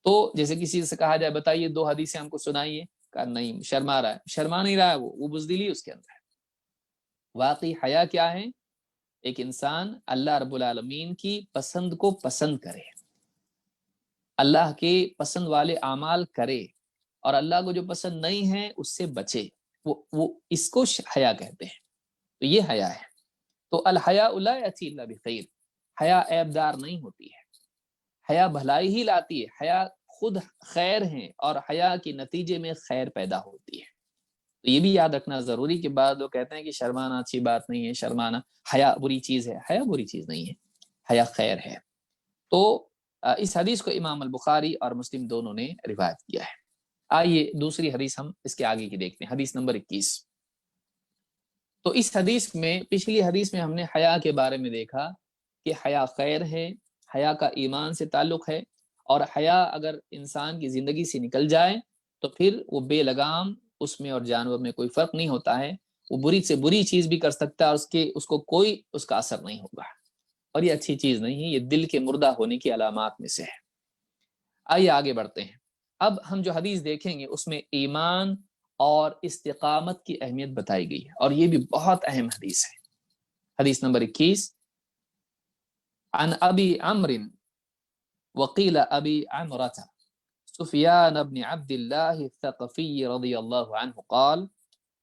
تو جیسے کسی سے کہا جائے بتائیے 2 حدیثیں ہم کو سنائیے، کہا نہیں شرما رہا ہے، شرما نہیں رہا ہے، وہ بزدلی اس کے اندر ہے۔ واقعی حیا کیا ہے؟ ایک انسان اللہ رب العالمین کی پسند کو پسند کرے، اللہ کے پسند والے اعمال کرے، اور اللہ کو جو پسند نہیں ہے اس سے بچے، وہ اس کو حیا کہتے ہیں۔ تو یہ حیا ہے۔ تو الحیاء لا یأتی الا بخیر، حیا عیب دار نہیں ہوتی ہے، حیا بھلائی ہی لاتی ہے، حیا خود خیر ہے، اور حیا کے نتیجے میں خیر پیدا ہوتی ہے۔ تو یہ بھی یاد رکھنا ضروری کہ بعد لوگ کہتے ہیں کہ شرمانا اچھی بات نہیں ہے، شرمانا حیا بری چیز ہے۔ حیا بری چیز نہیں ہے، حیا خیر ہے۔ تو اس حدیث کو امام البخاری اور مسلم دونوں نے روایت کیا ہے۔ آئیے دوسری حدیث ہم اس کے آگے کی دیکھتے ہیں، حدیث نمبر 21۔ تو اس حدیث میں، پچھلی حدیث میں ہم نے حیا کے بارے میں دیکھا کہ حیا خیر ہے، حیا کا ایمان سے تعلق ہے، اور حیا اگر انسان کی زندگی سے نکل جائے تو پھر وہ بے لگام، اس میں اور جانور میں کوئی فرق نہیں ہوتا ہے، وہ بری سے بری چیز بھی کر سکتا ہے، اور اس کو کوئی اس کا اثر نہیں ہوگا، اور یہ اچھی چیز نہیں ہے، یہ دل کے مردہ ہونے کی علامات میں سے ہے۔ آئیے آگے بڑھتے ہیں۔ اب ہم جو حدیث دیکھیں گے اس میں ایمان اور استقامت کی اہمیت بتائی گئی ہے، اور یہ بھی بہت اہم حدیث ہے۔ حدیث نمبر 21، عن ابی عمرو وقیل ابی عمرة سفیان بن عبد الله الثقفي رضی اللہ عنہ قال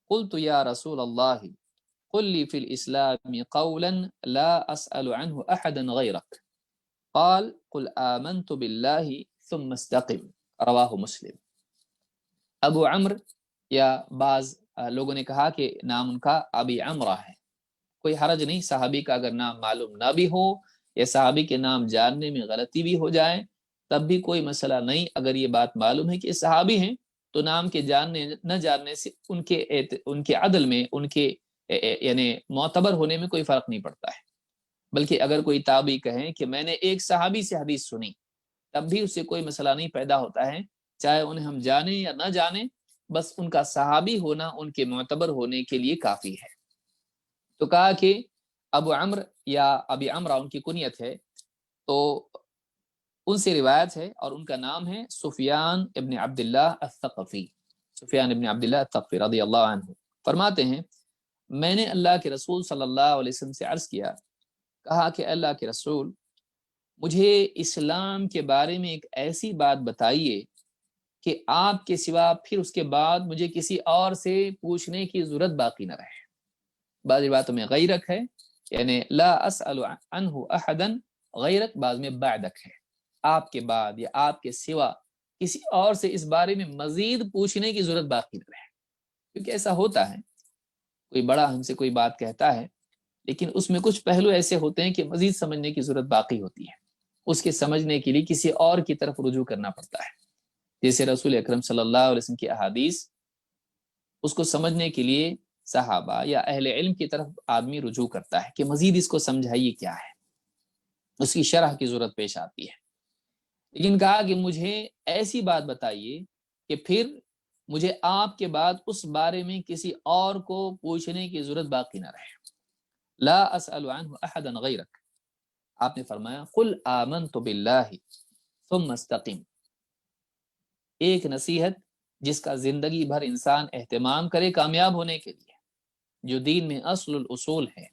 قلت یا رسول اللہ قل لي في الإسلام قولا لا أسأل عنه أحدا غيرك قال قل آمنت بالله ثم استقم، رواہ مسلم۔ ابو عمرو، یا بعض لوگوں نے کہا کہ نام ان کا ابی عمرہ ہے، کوئی حرج نہیں، صحابی کا اگر نام معلوم نہ بھی ہو، یا صحابی کے نام جاننے میں غلطی بھی ہو جائے تب بھی کوئی مسئلہ نہیں۔ اگر یہ بات معلوم ہے کہ صحابی ہیں تو نام کے جاننے نہ جاننے سے ان کے عدل میں، ان کے یعنی معتبر ہونے میں کوئی فرق نہیں پڑتا ہے۔ بلکہ اگر کوئی تابعی کہیں کہ میں نے ایک صحابی سے حدیث سنی، تب بھی اس سے کوئی مسئلہ نہیں پیدا ہوتا ہے، چاہے انہیں ہم جانیں یا نہ جانیں، بس ان کا صحابی ہونا ان کے معتبر ہونے کے لیے کافی ہے۔ تو کہا کہ ابو عمرو یا ابی عمرہ ان کی کنیت ہے، تو ان سے روایت ہے، اور ان کا نام ہے سفیان ابن عبداللہ الثقفی، سفیان ابن عبداللہ الثقفی رضی اللہ عنہ۔ فرماتے ہیں میں نے اللہ کے رسول صلی اللہ علیہ وسلم سے عرض کیا، کہا کہ اللہ کے رسول، مجھے اسلام کے بارے میں ایک ایسی بات بتائیے کہ آپ کے سوا پھر اس کے بعد مجھے کسی اور سے پوچھنے کی ضرورت باقی نہ رہے۔ بعض باتوں میں غیرک ہے، یعنی لا اسأل عنہ احدا غیرک، بعض میں بعدک ہے، آپ کے بعد یا آپ کے سوا کسی اور سے اس بارے میں مزید پوچھنے کی ضرورت باقی نہ رہے۔ کیونکہ ایسا ہوتا ہے، کوئی بڑا ہم سے کوئی بات کہتا ہے لیکن اس میں کچھ پہلو ایسے ہوتے ہیں کہ مزید سمجھنے کی ضرورت باقی ہوتی ہے، اس کے سمجھنے کے لیے کسی اور کی طرف رجوع کرنا پڑتا ہے۔ جیسے رسول اکرم صلی اللہ علیہ وسلم کی احادیث، اس کو سمجھنے کے لیے صحابہ یا اہل علم کی طرف آدمی رجوع کرتا ہے کہ مزید اس کو سمجھائیے کیا ہے، اس کی شرح کی ضرورت پیش آتی ہے۔ لیکن کہا کہ مجھے ایسی بات بتائیے کہ پھر مجھے آپ کے بعد اس بارے میں کسی اور کو پوچھنے کی ضرورت باقی نہ رہے۔ لا اسأل عنہ احدا غیرک، آپ نے فرمایا قل آمنت باللہ ثم استقم، ایک نصیحت جس کا زندگی بھر انسان اہتمام کرے کامیاب ہونے کے لیے، جو دین میں اصل الاصول ہے،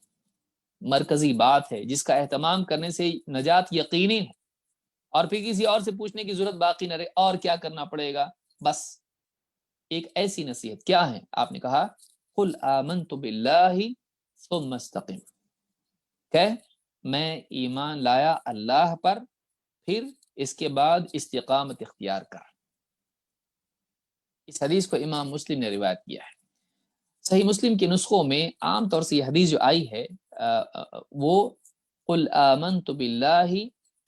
مرکزی بات ہے، جس کا اہتمام کرنے سے نجات یقینی ہو، اور پھر کسی اور سے پوچھنے کی ضرورت باقی نہ رہے اور کیا کرنا پڑے گا، بس ایک ایسی نصیحت کیا ہے؟ آپ نے کہا قل آمنت باللہ ثم استقم، کہ میں ایمان لایا اللہ پر، پھر اس کے بعد استقامت اختیار کر۔ اس حدیث کو امام مسلم نے روایت کیا ہے۔ صحیح مسلم کے نسخوں میں عام طور سے یہ حدیث جو آئی ہے وہ قل آمنت باللہ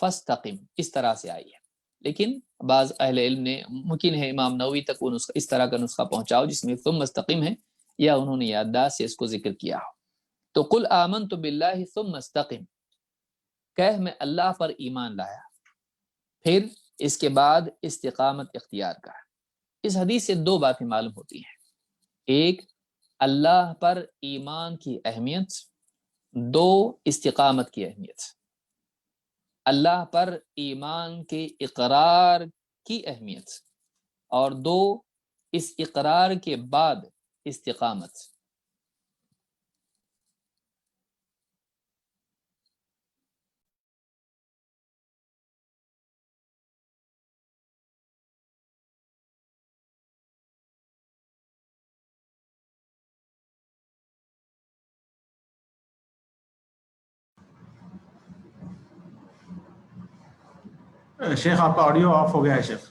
فاستقم اس طرح سے آئی ہے، لیکن بعض اہل علم نے، ممکن ہے امام نووی تک وہ نسخہ اس طرح کا نسخہ پہنچاؤ جس میں ثم استقم ہے، یا انہوں نے یادداشت سے اس کو ذکر کیا ہو۔ تو قل آمنت باللہ ثم استقم، کہ میں اللہ پر ایمان لایا، پھر اس کے بعد استقامت اختیار کر۔ اس حدیث سے دو باتیں معلوم ہوتی ہیں، ایک اللہ پر ایمان کی اہمیت، دو استقامت کی اہمیت۔ اللہ پر ایمان کے اقرار کی اہمیت، اور دو اس اقرار کے بعد استقامت۔ شیخ آپ کا آڈیو آف ہو گیا ہے شیخ۔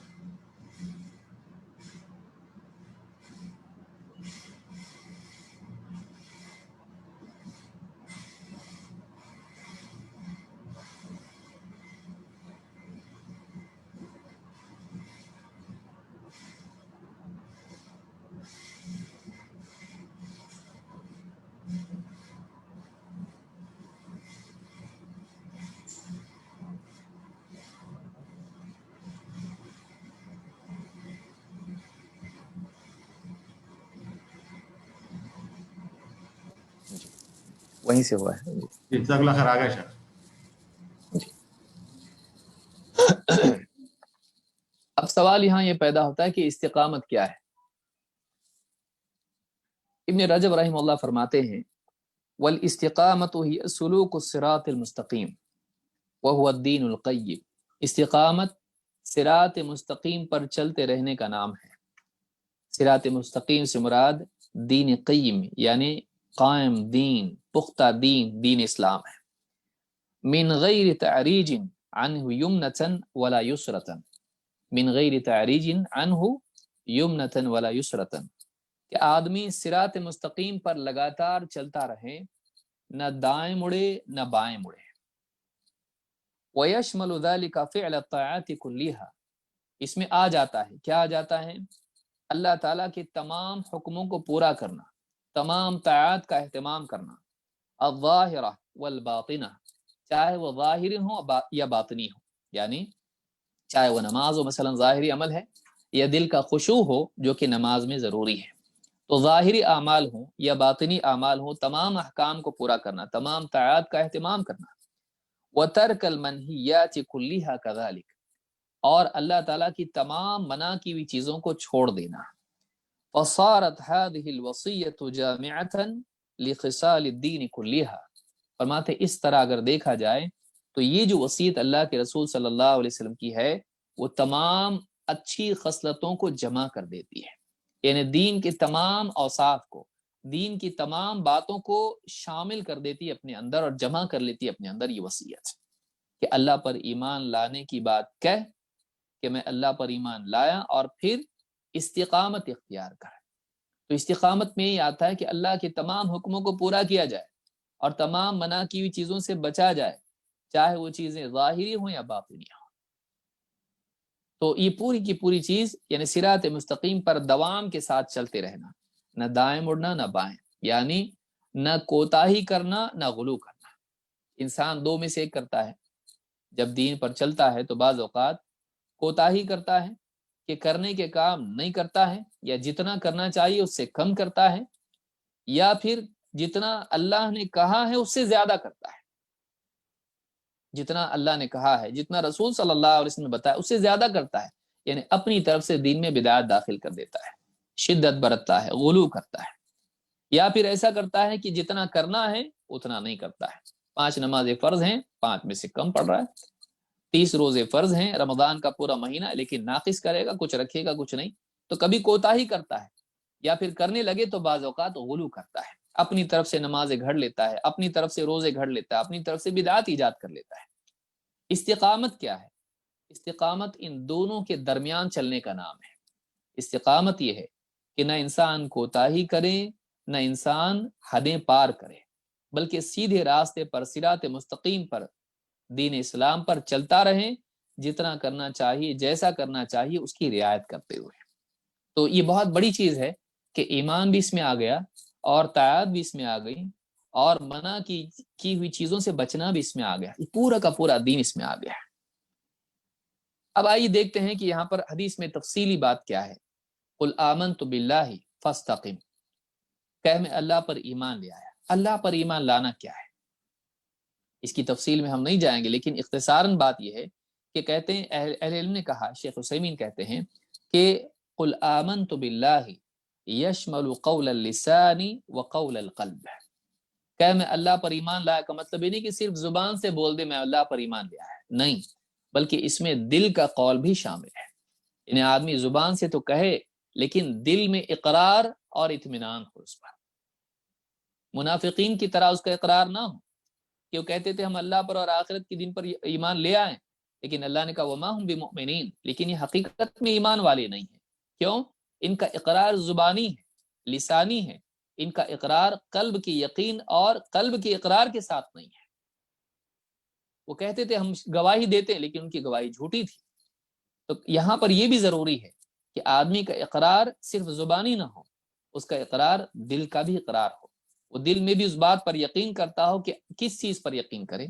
وہیں سے ہوا ہے جی جزاک اللہ خیر، آ گیا شیخ۔ اب سوال یہاں یہ پیدا ہوتا ہے کہ استقامت کیا ہے؟ ابن رجب رحمہ اللہ فرماتے ہیں والاستقامت ہی سلوک الصراط المستقیم وهو الدین القیم، استقامت صراط مستقیم پر چلتے رہنے کا نام ہے۔ صراط مستقیم سے مراد دین قیم یعنی قائم دین، پختہ دین، دین اسلام ہے۔ من غیر تعریج عنہ یمنة ولا یسرة، من غیر تعریج عنہ یمنة ولا یسرة، کہ آدمی صراط مستقیم پر لگاتار چلتا رہے، نہ دائیں مڑے نہ بائیں مڑے۔ وَيَشْمَلُ ذَلِكَ فِعْلَ الطَّاعَاتِ كُلِّهَا، اس میں آ جاتا ہے، کیا آ جاتا ہے؟ اللہ تعالیٰ کے تمام حکموں کو پورا کرنا، تمام طاعات کا اہتمام کرنا، الظاہرہ والباطنہ، چاہے وہ ظاہری ہو یا باطنی ہو، یعنی چاہے وہ نماز ہو، مثلا ظاہری عمل ہے، یا دل کا خشوع ہو جو کہ نماز میں ضروری ہے، تو ظاہری اعمال ہوں یا باطنی اعمال ہوں، تمام احکام کو پورا کرنا، تمام طاعات کا اہتمام کرنا۔ وَتَرْكَ الْمَنْهِيَّاتِ كُلِّهَا كَذَلِكَ، اور اللہ تعالیٰ کی تمام منع کی ہوئی چیزوں کو چھوڑ دینا۔ فَصَارَتْ هَذِهِ الْوَصِيَّةُ جَامِعَةً لخصال الدین کلیہا، فرماتے اس طرح اگر دیکھا جائے تو یہ جو وصیت اللہ کے رسول صلی اللہ علیہ وسلم کی ہے وہ تمام اچھی خصلتوں کو جمع کر دیتی ہے، یعنی دین کے تمام اوصاف کو، دین کی تمام باتوں کو شامل کر دیتی ہے اپنے اندر اور جمع کر لیتی ہے اپنے اندر یہ وصیت کہ اللہ پر ایمان لانے کی بات کہہ کہ میں اللہ پر ایمان لایا اور پھر استقامت اختیار کر۔ تو استقامت میں یہ آتا ہے کہ اللہ کے تمام حکموں کو پورا کیا جائے اور تمام منع کی ہوئی چیزوں سے بچا جائے، چاہے وہ چیزیں ظاہری ہوں یا باطنی ہوں۔ تو یہ پوری کی پوری چیز یعنی صراط مستقیم پر دوام کے ساتھ چلتے رہنا، نہ دائیں مڑنا نہ بائیں، یعنی نہ کوتاہی کرنا نہ غلو کرنا۔ انسان دو میں سے ایک کرتا ہے، جب دین پر چلتا ہے تو بعض اوقات کوتاہی کرتا ہے کہ کرنے کے کام نہیں کرتا ہے، یا جتنا کرنا چاہیے اس سے کم کرتا ہے، یا پھر جتنا اللہ نے کہا ہے اس سے زیادہ کرتا ہے، جتنا اللہ نے کہا ہے، جتنا رسول صلی اللہ علیہ وسلم نے بتایا اس سے زیادہ کرتا ہے، یعنی اپنی طرف سے دین میں بدعت داخل کر دیتا ہے، شدت برتتا ہے، غلو کرتا ہے، یا پھر ایسا کرتا ہے کہ جتنا کرنا ہے اتنا نہیں کرتا ہے۔ 5 نمازیں فرض ہیں، 5 میں سے کم پڑھ رہا ہے، 30 روزے فرض ہیں، رمضان کا پورا مہینہ، لیکن ناقص کرے گا، کچھ رکھے گا کچھ نہیں، تو کبھی کوتاہی کرتا ہے، یا پھر کرنے لگے تو بعض اوقات غلو کرتا ہے، اپنی طرف سے نمازیں گھڑ لیتا ہے، اپنی طرف سے روزے گھڑ لیتا ہے، اپنی طرف سے بدعات ایجاد کر لیتا ہے۔ استقامت کیا ہے؟ استقامت ان دونوں کے درمیان چلنے کا نام ہے۔ استقامت یہ ہے کہ نہ انسان کوتاہی کرے نہ انسان حدیں پار کرے، بلکہ سیدھے راستے پر، صراط مستقیم پر، دین اسلام پر چلتا رہے، جتنا کرنا چاہیے، جیسا کرنا چاہیے اس کی رعایت کرتے ہوئے۔ تو یہ بہت بڑی چیز ہے کہ ایمان بھی اس میں آ گیا اور طاعت بھی اس میں آ گئی اور منع کی ہوئی چیزوں سے بچنا بھی اس میں آ گیا، یہ پورا کا پورا دین اس میں آ گیا ہے۔ اب آئیے دیکھتے ہیں کہ یہاں پر حدیث میں تفصیلی بات کیا ہے۔ قل آمنت باللہ فاستقم، کہ میں اللہ پر ایمان لے آیا۔ اللہ پر ایمان لانا کیا ہے؟ اس کی تفصیل میں ہم نہیں جائیں گے، لیکن اختصاراً بات یہ ہے کہ کہتے ہیں اہل علم نے کہا، شیخ عثیمین کہتے ہیں کہ قل آمنت باللہ یشمل قول اللسان وقول القلب، کہ میں اللہ پر ایمان لایا کا مطلب یہ نہیں کہ صرف زبان سے بول دے میں اللہ پر ایمان لیا ہے، نہیں، بلکہ اس میں دل کا قول بھی شامل ہے، یعنی آدمی زبان سے تو کہے لیکن دل میں اقرار اور اطمینان ہو اس پر۔ منافقین کی طرح اس کا اقرار نہ ہو کہ وہ کہتے تھے ہم اللہ پر اور آخرت کے دن پر ایمان لے آئیں، لیکن اللہ نے کہا وما ہم بمؤمنین، لیکن یہ حقیقت میں ایمان والے نہیں ہیں۔ کیوں؟ ان کا اقرار زبانی ہے، لسانی ہے، ان کا اقرار قلب کی یقین اور قلب کے اقرار کے ساتھ نہیں ہے۔ وہ کہتے تھے ہم گواہی دیتے ہیں، لیکن ان کی گواہی جھوٹی تھی۔ تو یہاں پر یہ بھی ضروری ہے کہ آدمی کا اقرار صرف زبانی نہ ہو، اس کا اقرار دل کا بھی اقرار ہو، وہ دل میں بھی اس بات پر یقین کرتا ہو کہ کس چیز پر یقین کرے۔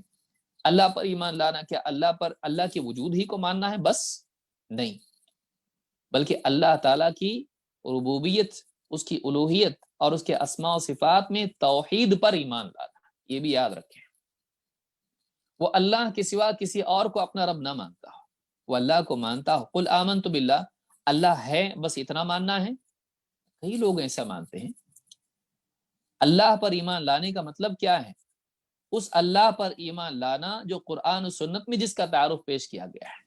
اللہ پر ایمان لانا کیا اللہ کے وجود ہی کو ماننا ہے بس؟ نہیں، بلکہ اللہ تعالیٰ کی ربوبیت، اس کی الوہیت اور اس کے اسماء و صفات میں توحید پر ایمان لانا، یہ بھی یاد رکھیں۔ وہ اللہ کے سوا کسی اور کو اپنا رب نہ مانتا ہو، وہ اللہ کو مانتا ہو۔ قل آمنت باللہ، اللہ ہے بس اتنا ماننا ہے۔ کئی لوگ ایسا مانتے ہیں۔ اللہ پر ایمان لانے کا مطلب کیا ہے؟ اس اللہ پر ایمان لانا جو قرآن و سنت میں جس کا تعارف پیش کیا گیا ہے،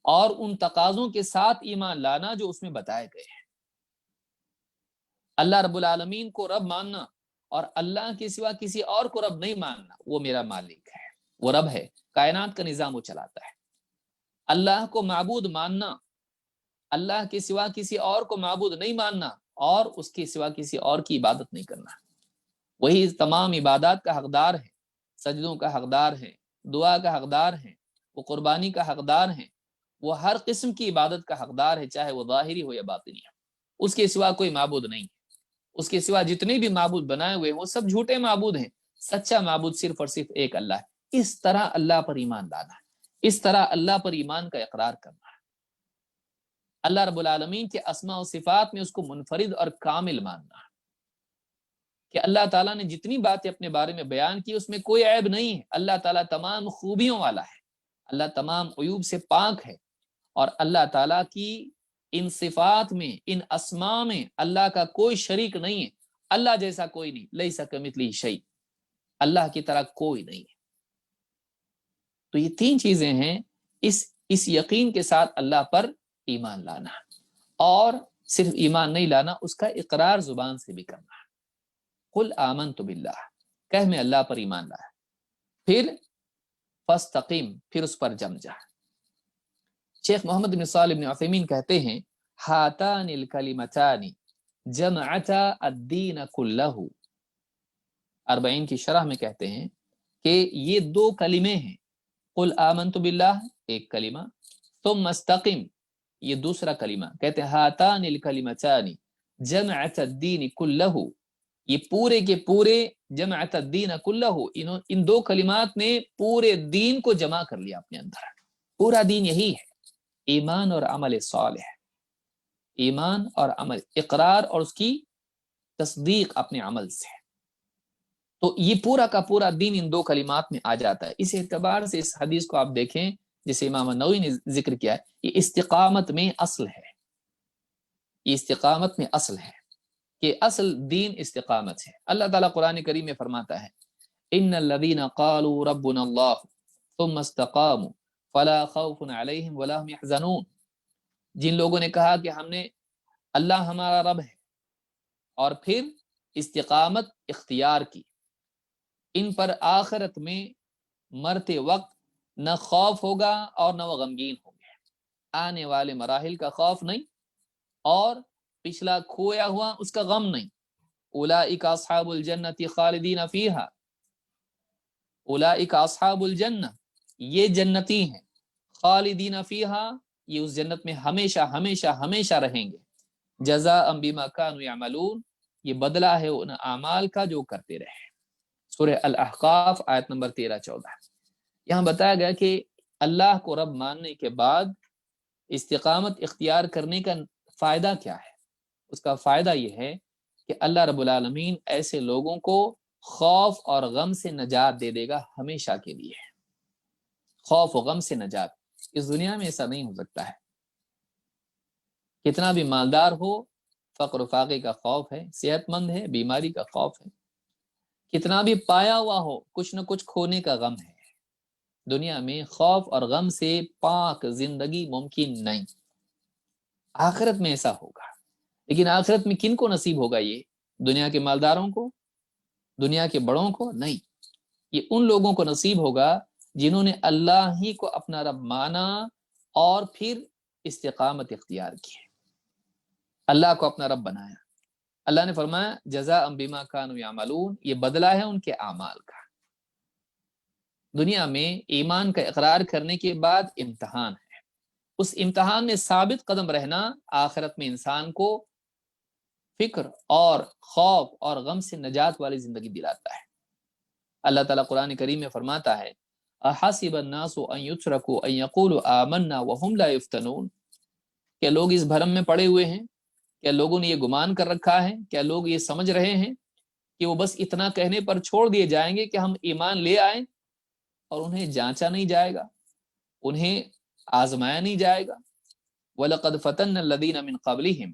اور ان تقاضوں کے ساتھ ایمان لانا جو اس میں بتائے گئے ہیں۔ اللہ رب العالمین کو رب ماننا اور اللہ کے سوا کسی اور کو رب نہیں ماننا، وہ میرا مالک ہے، وہ رب ہے، کائنات کا نظام وہ چلاتا ہے۔ اللہ کو معبود ماننا، اللہ کے سوا کسی اور کو معبود نہیں ماننا اور اس کے سوا کسی اور کی عبادت نہیں کرنا، وہی تمام عبادات کا حقدار ہے، سجدوں کا حقدار ہے، دعا کا حقدار ہے، وہ قربانی کا حقدار ہے، وہ ہر قسم کی عبادت کا حقدار ہے، چاہے وہ ظاہری ہو یا باطنی ہو۔ اس کے سوا کوئی معبود نہیں ہے، اس کے سوا جتنے بھی معبود بنائے ہوئے ہیں وہ سب جھوٹے معبود ہیں، سچا معبود صرف اور صرف ایک اللہ ہے۔ اس طرح اللہ پر ایمان لانا ہے، اس طرح اللہ پر ایمان کا اقرار کرنا ہے، اللہ رب العالمین کے اسماء و صفات میں اس کو منفرد اور کامل ماننا ہے، کہ اللہ تعالیٰ نے جتنی باتیں اپنے بارے میں بیان کی اس میں کوئی عیب نہیں ہے، اللہ تعالیٰ تمام خوبیوں والا ہے، اللہ تمام عیوب سے پاک ہے، اور اللہ تعالیٰ کی ان صفات میں، ان اسماء میں اللہ کا کوئی شریک نہیں ہے۔ اللہ جیسا کوئی نہیں، لیس کمثلہ شیء، اللہ کی طرح کوئی نہیں ہے۔ تو یہ تین چیزیں ہیں اس یقین کے ساتھ اللہ پر ایمان لانا، اور صرف ایمان نہیں لانا، اس کا اقرار زبان سے بھی کرنا۔ قل آمنت باللہ، کہہ میں اللہ پر ایمان لایا، پھر فاستقم، پھر اس پر جم جا۔ شیخ محمد بن صالح بن عثیمین کہتے ہیں ہاتان الکلمتان جمعتا الدین کلہ، 40 کی شرح میں کہتے ہیں کہ یہ دو کلمے ہیں، قل آمنت باللہ ایک کلمہ، ثم استقم یہ دوسرا کلمہ، کہتے ہیں ہاتان الکلمتان جمعت الدین کلہ، یہ پورے کے پورے جمعت الدین کلہ، ان دو کلمات نے پورے دین کو جمع کر لیا اپنے اندر۔ پورا دین یہی ہے، ایمان اور عمل صالح، ایمان اور عمل، اقرار اور اس کی تصدیق اپنے عمل سے۔ تو یہ پورا کا پورا دین ان دو کلمات میں آ جاتا ہے۔ اس اعتبار سے اس حدیث کو آپ دیکھیں، جسے امام نووی نے ذکر کیا ہے، یہ استقامت میں اصل ہے، یہ استقامت میں اصل ہے، کہ اصل دین استقامت ہے۔ اللہ تعالیٰ قرآن کریم میں فرماتا ہے ان الذین قالوا ربنا اللہ ثم استقاموا فلا خوف علیہم ولا هم يحزنون، جن لوگوں نے کہا کہ ہم نے اللہ ہمارا رب ہے اور پھر استقامت اختیار کی، ان پر آخرت میں مرتے وقت نہ خوف ہوگا اور نہ وہ غمگین ہوں گے، آنے والے مراحل کا خوف نہیں اور پچھلا کھویا ہوا اس کا غم نہیں۔ اولئک اصحاب الجنۃ خالدین فیہا، اولئک اصحاب الجنہ، یہ جنتی ہیں، خالدین فیہا، یہ اس جنت میں ہمیشہ ہمیشہ ہمیشہ رہیں گے، جزاء بما کانوا یعملون، یہ بدلہ ہے ان اعمال کا جو کرتے رہے۔ سورہ الاحقاف آیت نمبر 13-14۔ یہاں بتایا گیا کہ اللہ کو رب ماننے کے بعد استقامت اختیار کرنے کا فائدہ کیا ہے۔ اس کا فائدہ یہ ہے کہ اللہ رب العالمین ایسے لوگوں کو خوف اور غم سے نجات دے دے گا ہمیشہ کے لیے۔ خوف و غم سے نجات اس دنیا میں ایسا نہیں ہو سکتا ہے، کتنا بھی مالدار ہو فقر و فاقے کا خوف ہے، صحت مند ہے بیماری کا خوف ہے، کتنا بھی پایا ہوا ہو کچھ نہ کچھ کھونے کا غم ہے۔ دنیا میں خوف اور غم سے پاک زندگی ممکن نہیں، آخرت میں ایسا ہوگا۔ لیکن آخرت میں کن کو نصیب ہوگا یہ؟ دنیا کے مالداروں کو، دنیا کے بڑوں کو نہیں، یہ ان لوگوں کو نصیب ہوگا جنہوں نے اللہ ہی کو اپنا رب مانا اور پھر استقامت اختیار کی، اللہ کو اپنا رب بنایا۔ اللہ نے فرمایا جزاء بما کانوا یعملون، یہ بدلہ ہے ان کے اعمال کا۔ دنیا میں ایمان کا اقرار کرنے کے بعد امتحان ہے، اس امتحان میں ثابت قدم رہنا آخرت میں انسان کو فکر اور خوف اور غم سے نجات والی زندگی دلاتا ہے۔ اللہ تعالیٰ قرآن کریم میں فرماتا ہے احسب الناس ان يتركوا ان يقولوا آمنا وهم لا يفتنون، کیا لوگ اس بھرم میں پڑے ہوئے ہیں، کیا لوگوں نے یہ گمان کر رکھا ہے، کیا لوگ یہ سمجھ رہے ہیں کہ وہ بس اتنا کہنے پر چھوڑ دیے جائیں گے کہ ہم ایمان لے آئیں، اور انہیں جانچا نہیں جائے گا، انہیں آزمایا نہیں جائے گا۔ وَلَقَدْ فَتَنَّ الَّذِينَ مِنْ قَبْلِهِمْ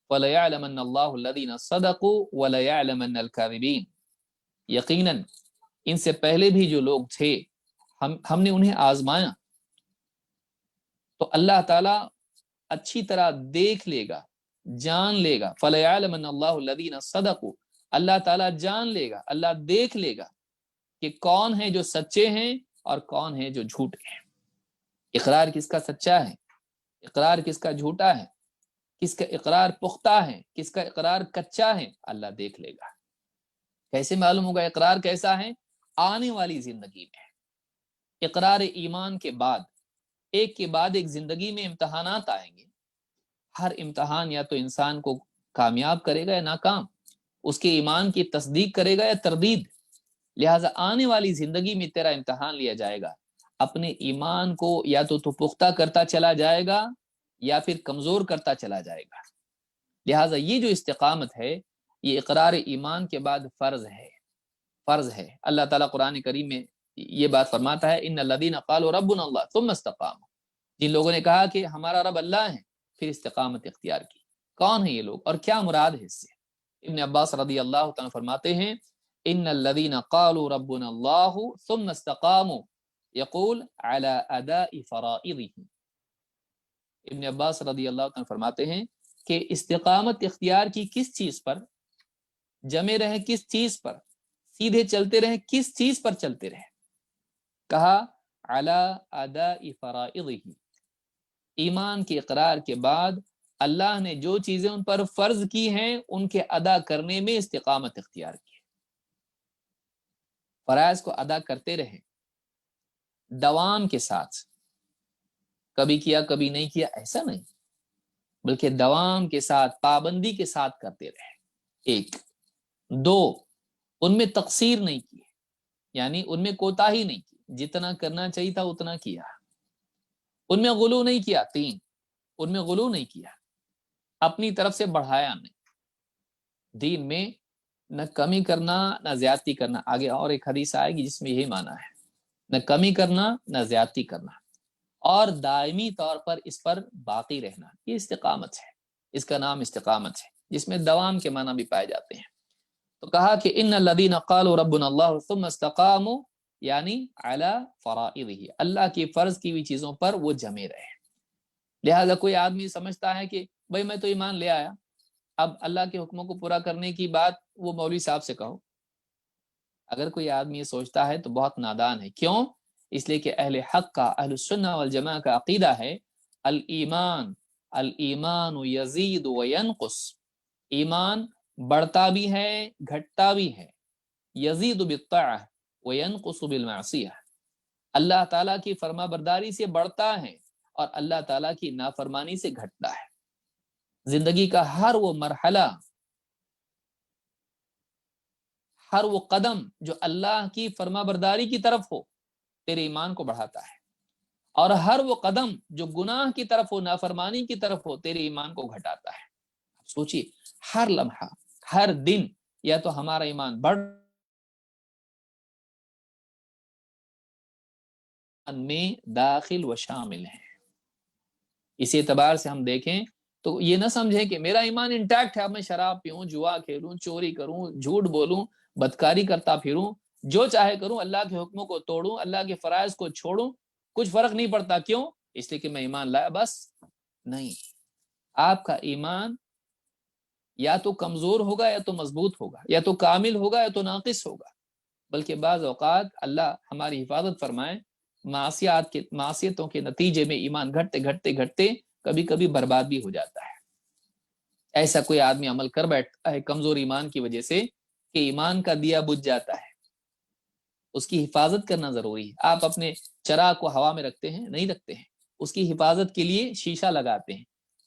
وَلَيَعْلَمَنَّ اللَّهُ الَّذِينَ صَدَقُوا وَلَيَعْلَمَنَّ الْكَاذِبِينَ، یقیناً ان سے پہلے بھی جو لوگ تھے ہم نے انہیں آزمایا، تو اللہ تعالیٰ اچھی طرح دیکھ لے گا، جان لے گا۔ فَلَيَعْلَمَنَّ اللَّهُ الَّذِينَ صَدَقُوا، اللہ تعالیٰ جان لے گا، اللہ دیکھ لے گا کہ کون ہیں جو سچے ہیں اور کون ہیں جو جھوٹے ہیں۔ اقرار کس کا سچا ہے، اقرار کس کا جھوٹا ہے، کس کا اقرار پختہ ہے، کس کا اقرار کچا ہے، اللہ دیکھ لے گا۔ کیسے معلوم ہوگا اقرار کیسا ہے؟ آنے والی زندگی میں اقرار ایمان کے بعد ایک کے بعد ایک زندگی میں امتحانات آئیں گے، ہر امتحان یا تو انسان کو کامیاب کرے گا یا ناکام، اس کے ایمان کی تصدیق کرے گا یا تردید۔ لہٰذا آنے والی زندگی میں تیرا امتحان لیا جائے گا، اپنے ایمان کو یا تو پختہ کرتا چلا جائے گا یا پھر کمزور کرتا چلا جائے گا۔ لہٰذا یہ جو استقامت ہے یہ اقرار ایمان کے بعد فرض ہے۔ اللہ تعالیٰ قرآن کریم میں یہ بات فرماتا ہے ان الذین قالوا ربنا اللہ ثم استقاموا، جن لوگوں نے کہا کہ ہمارا رب اللہ ہے پھر استقامت اختیار کی۔ کون ہے یہ لوگ اور کیا مراد ہے اس سے؟ ابن عباس رضی اللہ تعالیٰ فرماتے ہیں ان الذین قالوا ربنا اللہ ثم استقاموا یقول علی اداء فرائضہ۔ ابن عباس رضی اللہ تعالیٰ فرماتے ہیں کہ استقامت اختیار کی کس چیز پر، جمے رہے کس چیز پر، سیدھے چلتے رہے کس چیز پر چلتے رہے، کہا علی اداء فرائضہ، ایمان کے اقرار کے بعد اللہ نے جو چیزیں ان پر فرض کی ہیں ان کے ادا کرنے میں استقامت اختیار کی، فرائض کو ادا کرتے رہے دوام کے ساتھ، کبھی کیا کبھی نہیں کیا ایسا نہیں، بلکہ دوام کے ساتھ پابندی کے ساتھ کرتے رہے۔ ایک دو، ان میں تقصیر نہیں کی، یعنی ان میں کوتاہی نہیں کی، جتنا کرنا چاہیے تھا اتنا کیا، ان میں غلو نہیں کیا۔ تین، ان میں غلو نہیں کیا، اپنی طرف سے بڑھایا نہیں، دین میں نہ کمی کرنا نہ زیادتی کرنا۔ آگے اور ایک حدیث آئے گی جس میں یہی معنی ہے، نہ کمی کرنا نہ زیادتی کرنا، اور دائمی طور پر اس پر باقی رہنا، یہ استقامت ہے، اس کا نام استقامت ہے، جس میں دوام کے معنی بھی پائے جاتے ہیں۔ تو کہا کہ ان الذین قالوا ربنا اللہ ثم استقاموا، یعنی علی فرائضہ، اللہ کی فرض کی ہوئی چیزوں پر وہ جمے رہے۔ لہذا کوئی آدمی سمجھتا ہے کہ بھئی میں تو ایمان لے آیا، اب اللہ کے حکموں کو پورا کرنے کی بات وہ مولوی صاحب سے کہو۔ اگر کوئی آدمی یہ سوچتا ہے تو بہت نادان ہے۔ کیوں؟ اس لیے کہ اہل حق کا، اہل السنہ والجماعہ کا عقیدہ ہے الایمان یزید و ینقص، ایمان بڑھتا بھی ہے گھٹتا بھی ہے، یزید بالطاعہ و ینقص بالمعصیہ، اللہ تعالیٰ کی فرما برداری سے بڑھتا ہے اور اللہ تعالیٰ کی نافرمانی سے گھٹتا ہے۔ زندگی کا ہر وہ مرحلہ، ہر وہ قدم جو اللہ کی فرما برداری کی طرف ہو تیرے ایمان کو بڑھاتا ہے، اور ہر وہ قدم جو گناہ کی طرف ہو، نافرمانی کی طرف ہو، تیرے ایمان کو گھٹاتا ہے۔ سوچیے، ہر لمحہ، ہر دن یا تو ہمارا ایمان بڑھ میں داخل و شامل ہے۔ اس اعتبار سے ہم دیکھیں تو یہ نہ سمجھیں کہ میرا ایمان انٹیکٹ ہے، اب میں شراب پیوں، جوا کھیلوں، چوری کروں، جھوٹ بولوں، بدکاری کرتا پھروں، جو چاہے کروں، اللہ کے حکموں کو توڑوں، اللہ کے فرائض کو چھوڑوں، کچھ فرق نہیں پڑتا۔ کیوں؟ اس لیے کہ میں ایمان لایا، بس نہیں۔ آپ کا ایمان یا تو کمزور ہوگا یا تو مضبوط ہوگا، یا تو کامل ہوگا یا تو ناقص ہوگا، بلکہ بعض اوقات اللہ ہماری حفاظت فرمائے، معصیتوں کے نتیجے میں ایمان گھٹتے گھٹتے گھٹتے کبھی کبھی برباد بھی ہو جاتا ہے۔ ایسا کوئی آدمی عمل کر بیٹھتا ہے کمزور ایمان کی وجہ سے کہ ایمان کا دیا بجھ جاتا ہے، اس کی حفاظت کرنا ضروری ہے۔ آپ اپنے چراغ کو ہوا میں رکھتے ہیں؟ نہیں رکھتے ہیں، اس کی حفاظت کے لیے شیشہ لگاتے ہیں۔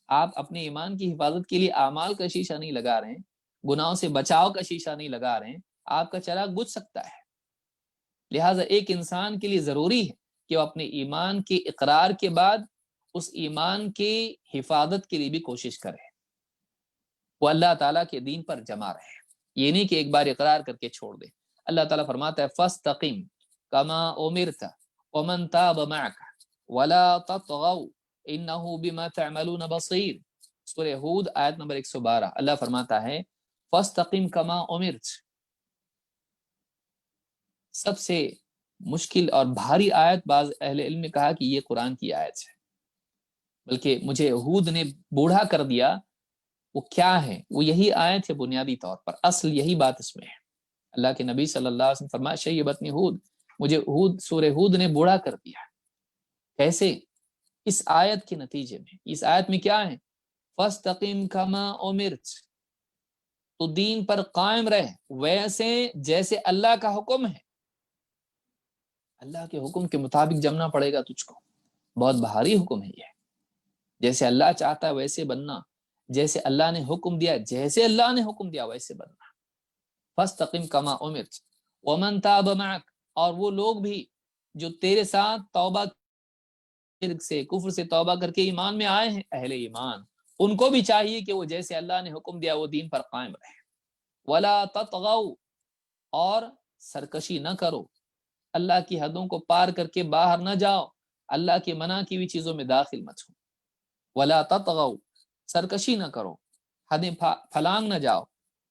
آپ اپنے ایمان کی حفاظت کے لیے اعمال کا شیشہ نہیں لگا رہے ہیں، گناہوں سے بچاؤ کا شیشہ نہیں لگا رہے ہیں، آپ کا چراغ بجھ سکتا ہے۔ لہٰذا ایک انسان کے لیے ضروری ہے کہ وہ اپنے ایمان کے اقرار کے بعد اس ایمان کی حفاظت کے لیے بھی کوشش کرے، وہ اللہ تعالیٰ کے دین پر جمع رہے، یہ نہیں کہ ایک بار اقرار کر کے چھوڑ دے۔ اللہ تعالیٰ فرماتا ہے فَاسْتَقِمْ كَمَا أُمِرْتَ وَمَنْ تَابَ مَعَكَ وَلَا تَطْغَوْا إِنَّهُ بِمَا تَعْمَلُونَ بَصِيرٌ۔ سورہ ہود آیت نمبر 112۔ اللہ فرماتا ہے فَاسْتَقِمْ كَمَا أُمِرْتَ۔ سب سے مشکل اور بھاری آیت، بعض اہل علم نے کہا کہ یہ قرآن کی آیت ہے، بلکہ مجھے ہود نے بوڑھا کر دیا۔ وہ کیا ہے؟ وہ یہی آیت ہے بنیادی طور پر، اصل یہی بات اس میں ہے۔ اللہ کے نبی صلی اللہ علیہ وسلم فرمایا شیبتنی ہود، مجھے سورہ ہود نے بوڑھا کر دیا۔ کیسے؟ اس آیت کے نتیجے میں۔ اس آیت میں کیا ہے؟ فَاسْتَقِمْ كَمَا أُمِرْتَ، تو دین پر قائم رہ ویسے جیسے اللہ کا حکم ہے۔ اللہ کے حکم کے مطابق جمنا پڑے گا تجھ کو، بہت بھاری حکم ہے یہ۔ جیسے اللہ چاہتا ہے ویسے بننا، جیسے اللہ نے حکم دیا، جیسے اللہ نے حکم دیا ویسے بننا۔ فَاسْتَقِمْ كَمَا أُمِرْتَ وَمَنْ تَابَ مَعَكَ، اور وہ لوگ بھی جو تیرے ساتھ توبہ شرک سے، کفر سے توبہ کر کے ایمان میں آئے ہیں، اہل ایمان، ان کو بھی چاہیے کہ وہ جیسے اللہ نے حکم دیا وہ دین پر قائم رہے۔ وَلَا تَطْغَوْا، اور سرکشی نہ کرو، اللہ کی حدوں کو پار کر کے باہر نہ جاؤ، اللہ کی منع کی ہوئی چیزوں میں داخل مت ہو۔ وَلَا تَطْغَوْا، سرکشی نہ کرو، حدیں پھلانگ نہ جاؤ،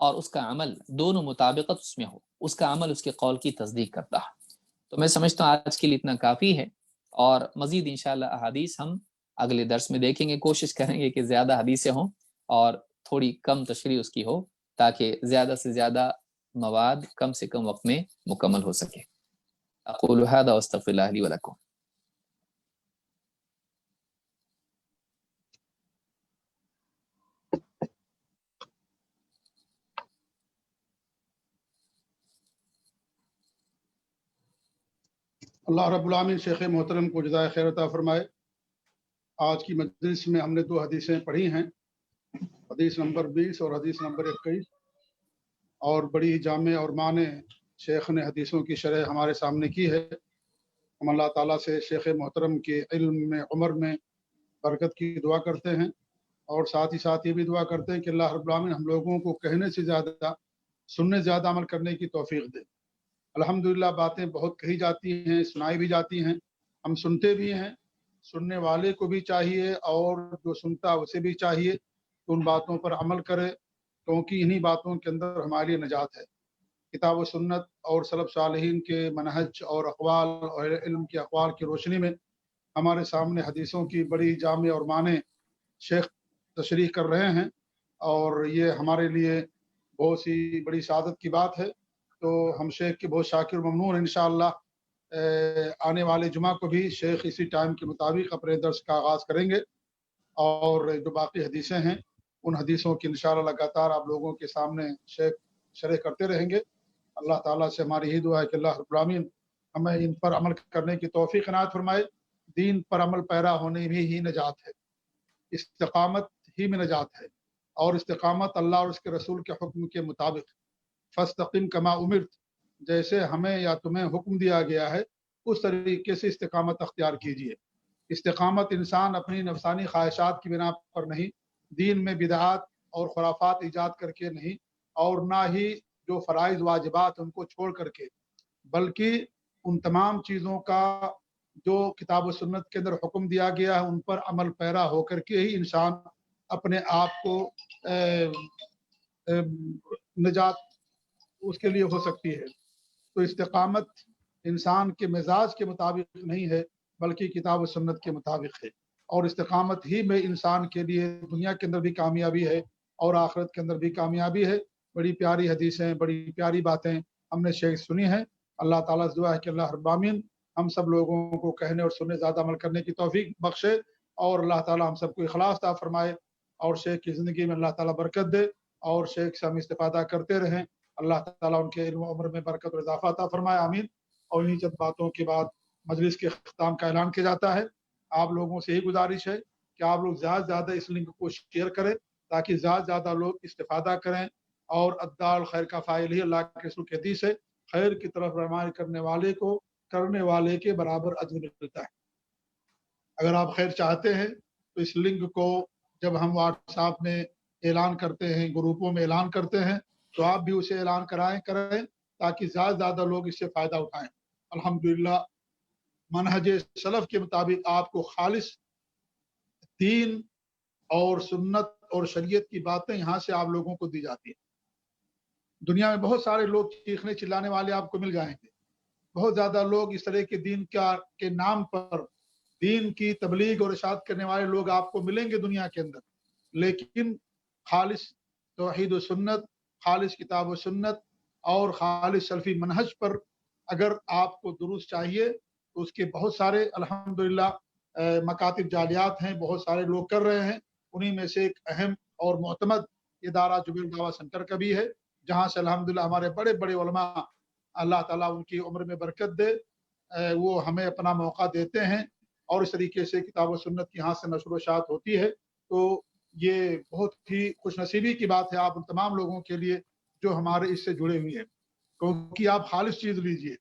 اور اس کا عمل دونوں مطابقت اس میں ہو، اس کا عمل اس کے قول کی تصدیق کرتا ہے۔ تو میں سمجھتا ہوں آج کے لیے اتنا کافی ہے، اور مزید انشاءاللہ احادیث ہم اگلے درس میں دیکھیں گے، کوشش کریں گے کہ زیادہ حدیثیں ہوں اور تھوڑی کم تشریح اس کی ہو، تاکہ زیادہ سے زیادہ مواد کم سے کم وقت میں مکمل ہو سکے۔ اقول هذا واستغفر الله لي ولكم۔ اللہ رب العالمین شیخ محترم کو جزائے خیر عطا فرمائے۔ آج کی مجلس میں ہم نے 2 حدیثیں پڑھی ہیں، حدیث نمبر 20 اور حدیث نمبر 21، اور بڑی جامع اور معنی شیخ نے حدیثوں کی شرح ہمارے سامنے کی ہے۔ ہم اللہ تعالیٰ سے شیخ محترم کے علم میں، عمر میں برکت کی دعا کرتے ہیں، اور ساتھ ہی ساتھ یہ بھی دعا کرتے ہیں کہ اللہ رب العالمین ہم لوگوں کو کہنے سے زیادہ سننے سے زیادہ عمل کرنے کی توفیق دے۔ الحمدللہ باتیں بہت کہی جاتی ہیں، سنائی بھی جاتی ہیں، ہم سنتے بھی ہیں، سننے والے کو بھی چاہیے اور جو سنتا اسے بھی چاہیے کہ ان باتوں پر عمل کرے، کیونکہ انہی باتوں کے اندر ہمارے لیے نجات ہے۔ کتاب و سنت اور سلف صالحین کے منہج اور اقوال اور علم کے اقوال کی روشنی میں ہمارے سامنے حدیثوں کی بڑی جامع اور معنی شیخ تشریح کر رہے ہیں، اور یہ ہمارے لیے بہت سی بڑی سعادت کی بات ہے۔ تو ہم شیخ کے بہت شاکر و ممنون، انشاءاللہ آنے والے جمعہ کو بھی شیخ اسی ٹائم کے مطابق اپنے درس کا آغاز کریں گے، اور جو باقی حدیثیں ہیں ان حدیثوں کی انشاءاللہ لگاتار آپ لوگوں کے سامنے شیخ شرح کرتے رہیں گے۔ اللہ تعالیٰ سے ہماری ہی دعا ہے کہ اللہ رب العالمین ہمیں ان پر عمل کرنے کی توفیق عنایت فرمائے۔ دین پر عمل پیرا ہونے میں ہی نجات ہے، استقامت ہی میں نجات ہے، اور استقامت اللہ اور اس کے رسول کے حکم کے مطابق، فاستقم کما امرت، جیسے ہمیں یا تمہیں حکم دیا گیا ہے اس طریقے سے استقامت اختیار کیجیے۔ استقامت انسان اپنی نفسانی خواہشات کی بنا پر نہیں، دین میں بدعات اور خرافات ایجاد کر کے نہیں، اور نہ ہی جو فرائض واجبات ان کو چھوڑ کر کے، بلکہ ان تمام چیزوں کا جو کتاب و سنت کے اندر حکم دیا گیا ہے ان پر عمل پیرا ہو کر کے ہی انسان اپنے آپ کو نجات اس کے لیے ہو سکتی ہے۔ تو استقامت انسان کے مزاج کے مطابق نہیں ہے، بلکہ کتاب و سنت کے مطابق ہے، اور استقامت ہی میں انسان کے لیے دنیا کے اندر بھی کامیابی ہے اور آخرت کے اندر بھی کامیابی ہے۔ بڑی پیاری حدیثیں، بڑی پیاری باتیں ہم نے شیخ سنی ہیں۔ اللہ تعالیٰ سے دعا ہے کہ اللہ رب العالمین ہم سب لوگوں کو کہنے اور سننے زیادہ عمل کرنے کی توفیق بخشے، اور اللہ تعالیٰ ہم سب کو اخلاص عطا فرمائے، اور شیخ کی زندگی میں اللہ تعالیٰ برکت دے، اور شیخ سے ہم استفادہ کرتے رہیں۔ اللہ تعالیٰ ان کے علم و عمر میں برکت اور اضافہ عطا فرمائے، آمین۔ اور انہی چند باتوں کے بعد مجلس کے اختتام کا اعلان کیا جاتا ہے۔ آپ لوگوں سے یہی گزارش ہے کہ آپ لوگ زیادہ سے زیادہ اس لنک کو شیئر کریں، تاکہ زیادہ سے زیادہ لوگ استفادہ کریں، اور الدال خیر کا فاعل ہی اللہ کے رسول کی حدیث ہے، خیر کی طرف رہنمائی کرنے والے کو کرنے والے کے برابر اجر ملتا ہے۔ اگر آپ خیر چاہتے ہیں تو اس لنک کو جب ہم واٹس ایپ میں اعلان کرتے ہیں، گروپوں میں اعلان کرتے ہیں، تو آپ بھی اسے اعلان کریں تاکہ زیادہ سے زیادہ لوگ اس سے فائدہ اٹھائیں۔ الحمدللہ منہج سلف کے مطابق آپ کو خالص دین اور سنت اور شریعت کی باتیں یہاں سے آپ لوگوں کو دی جاتی ہیں۔ دنیا میں بہت سارے لوگ چیخنے چلانے والے آپ کو مل جائیں گے، بہت زیادہ لوگ اس طرح کے دین کے نام پر دین کی تبلیغ اور ارشاد کرنے والے لوگ آپ کو ملیں گے دنیا کے اندر، لیکن خالص توحید و سنت، خالص کتاب و سنت اور خالص سلفی منہج پر اگر آپ کو درست چاہیے تو اس کے بہت سارے الحمدللہ مکاتب جالیات ہیں، بہت سارے لوگ کر رہے ہیں۔ انہی میں سے ایک اہم اور معتمد ادارہ جبیل دعویٰ سینٹر کا بھی ہے، جہاں سے الحمدللہ ہمارے بڑے بڑے علماء، اللہ تعالیٰ ان کی عمر میں برکت دے، وہ ہمیں اپنا موقع دیتے ہیں، اور اس طریقے سے کتاب و سنت کی یہاں سے نشر و اشاعت ہوتی ہے۔ تو یہ بہت ہی خوش نصیبی کی بات ہے آپ ان تمام لوگوں کے لیے جو ہمارے اس سے جڑے ہوئے ہیں، کیونکہ آپ خالص چیز لیجئے،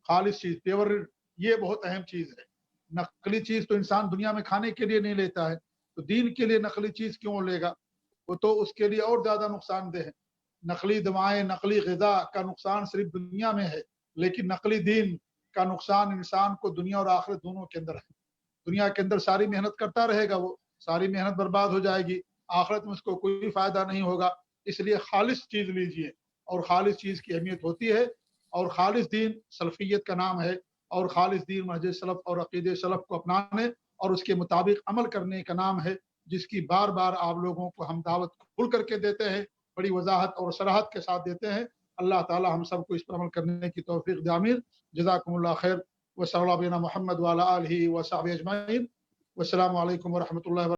خالص چیز، پیور، یہ بہت اہم چیز ہے۔ نقلی چیز تو انسان دنیا میں کھانے کے لیے نہیں لیتا ہے، تو دین کے لیے نقلی چیز کیوں لے گا؟ وہ تو اس کے لیے اور زیادہ نقصان دہ ہے۔ نقلی دوائیں، نقلی غذا کا نقصان صرف دنیا میں ہے، لیکن نقلی دین کا نقصان انسان کو دنیا اور آخرت دونوں کے اندر ہے۔ دنیا کے اندر ساری محنت کرتا رہے گا، وہ ساری محنت برباد ہو جائے گی، آخرت میں اس کو کوئی فائدہ نہیں ہوگا، اس لیے خالص چیز لیجئے، اور خالص چیز کی اہمیت ہوتی ہے، اور خالص دین سلفیت کا نام ہے، اور خالص دین منہج سلف اور عقید سلف کو اپنانے اور اس کے مطابق عمل کرنے کا نام ہے، جس کی بار بار آپ لوگوں کو ہم دعوت کھل کر کے دیتے ہیں، بڑی وضاحت اور صراحت کے ساتھ دیتے ہیں۔ اللہ تعالی ہم سب کو اس پر عمل کرنے کی توفیق دے، آمین۔ جزاکم اللہ خیر، وصلی اللہ علی محمد وعلی آلہ وصحبہ اجمعین، والسلام علیکم ورحمۃ اللہ وبرکاتہ۔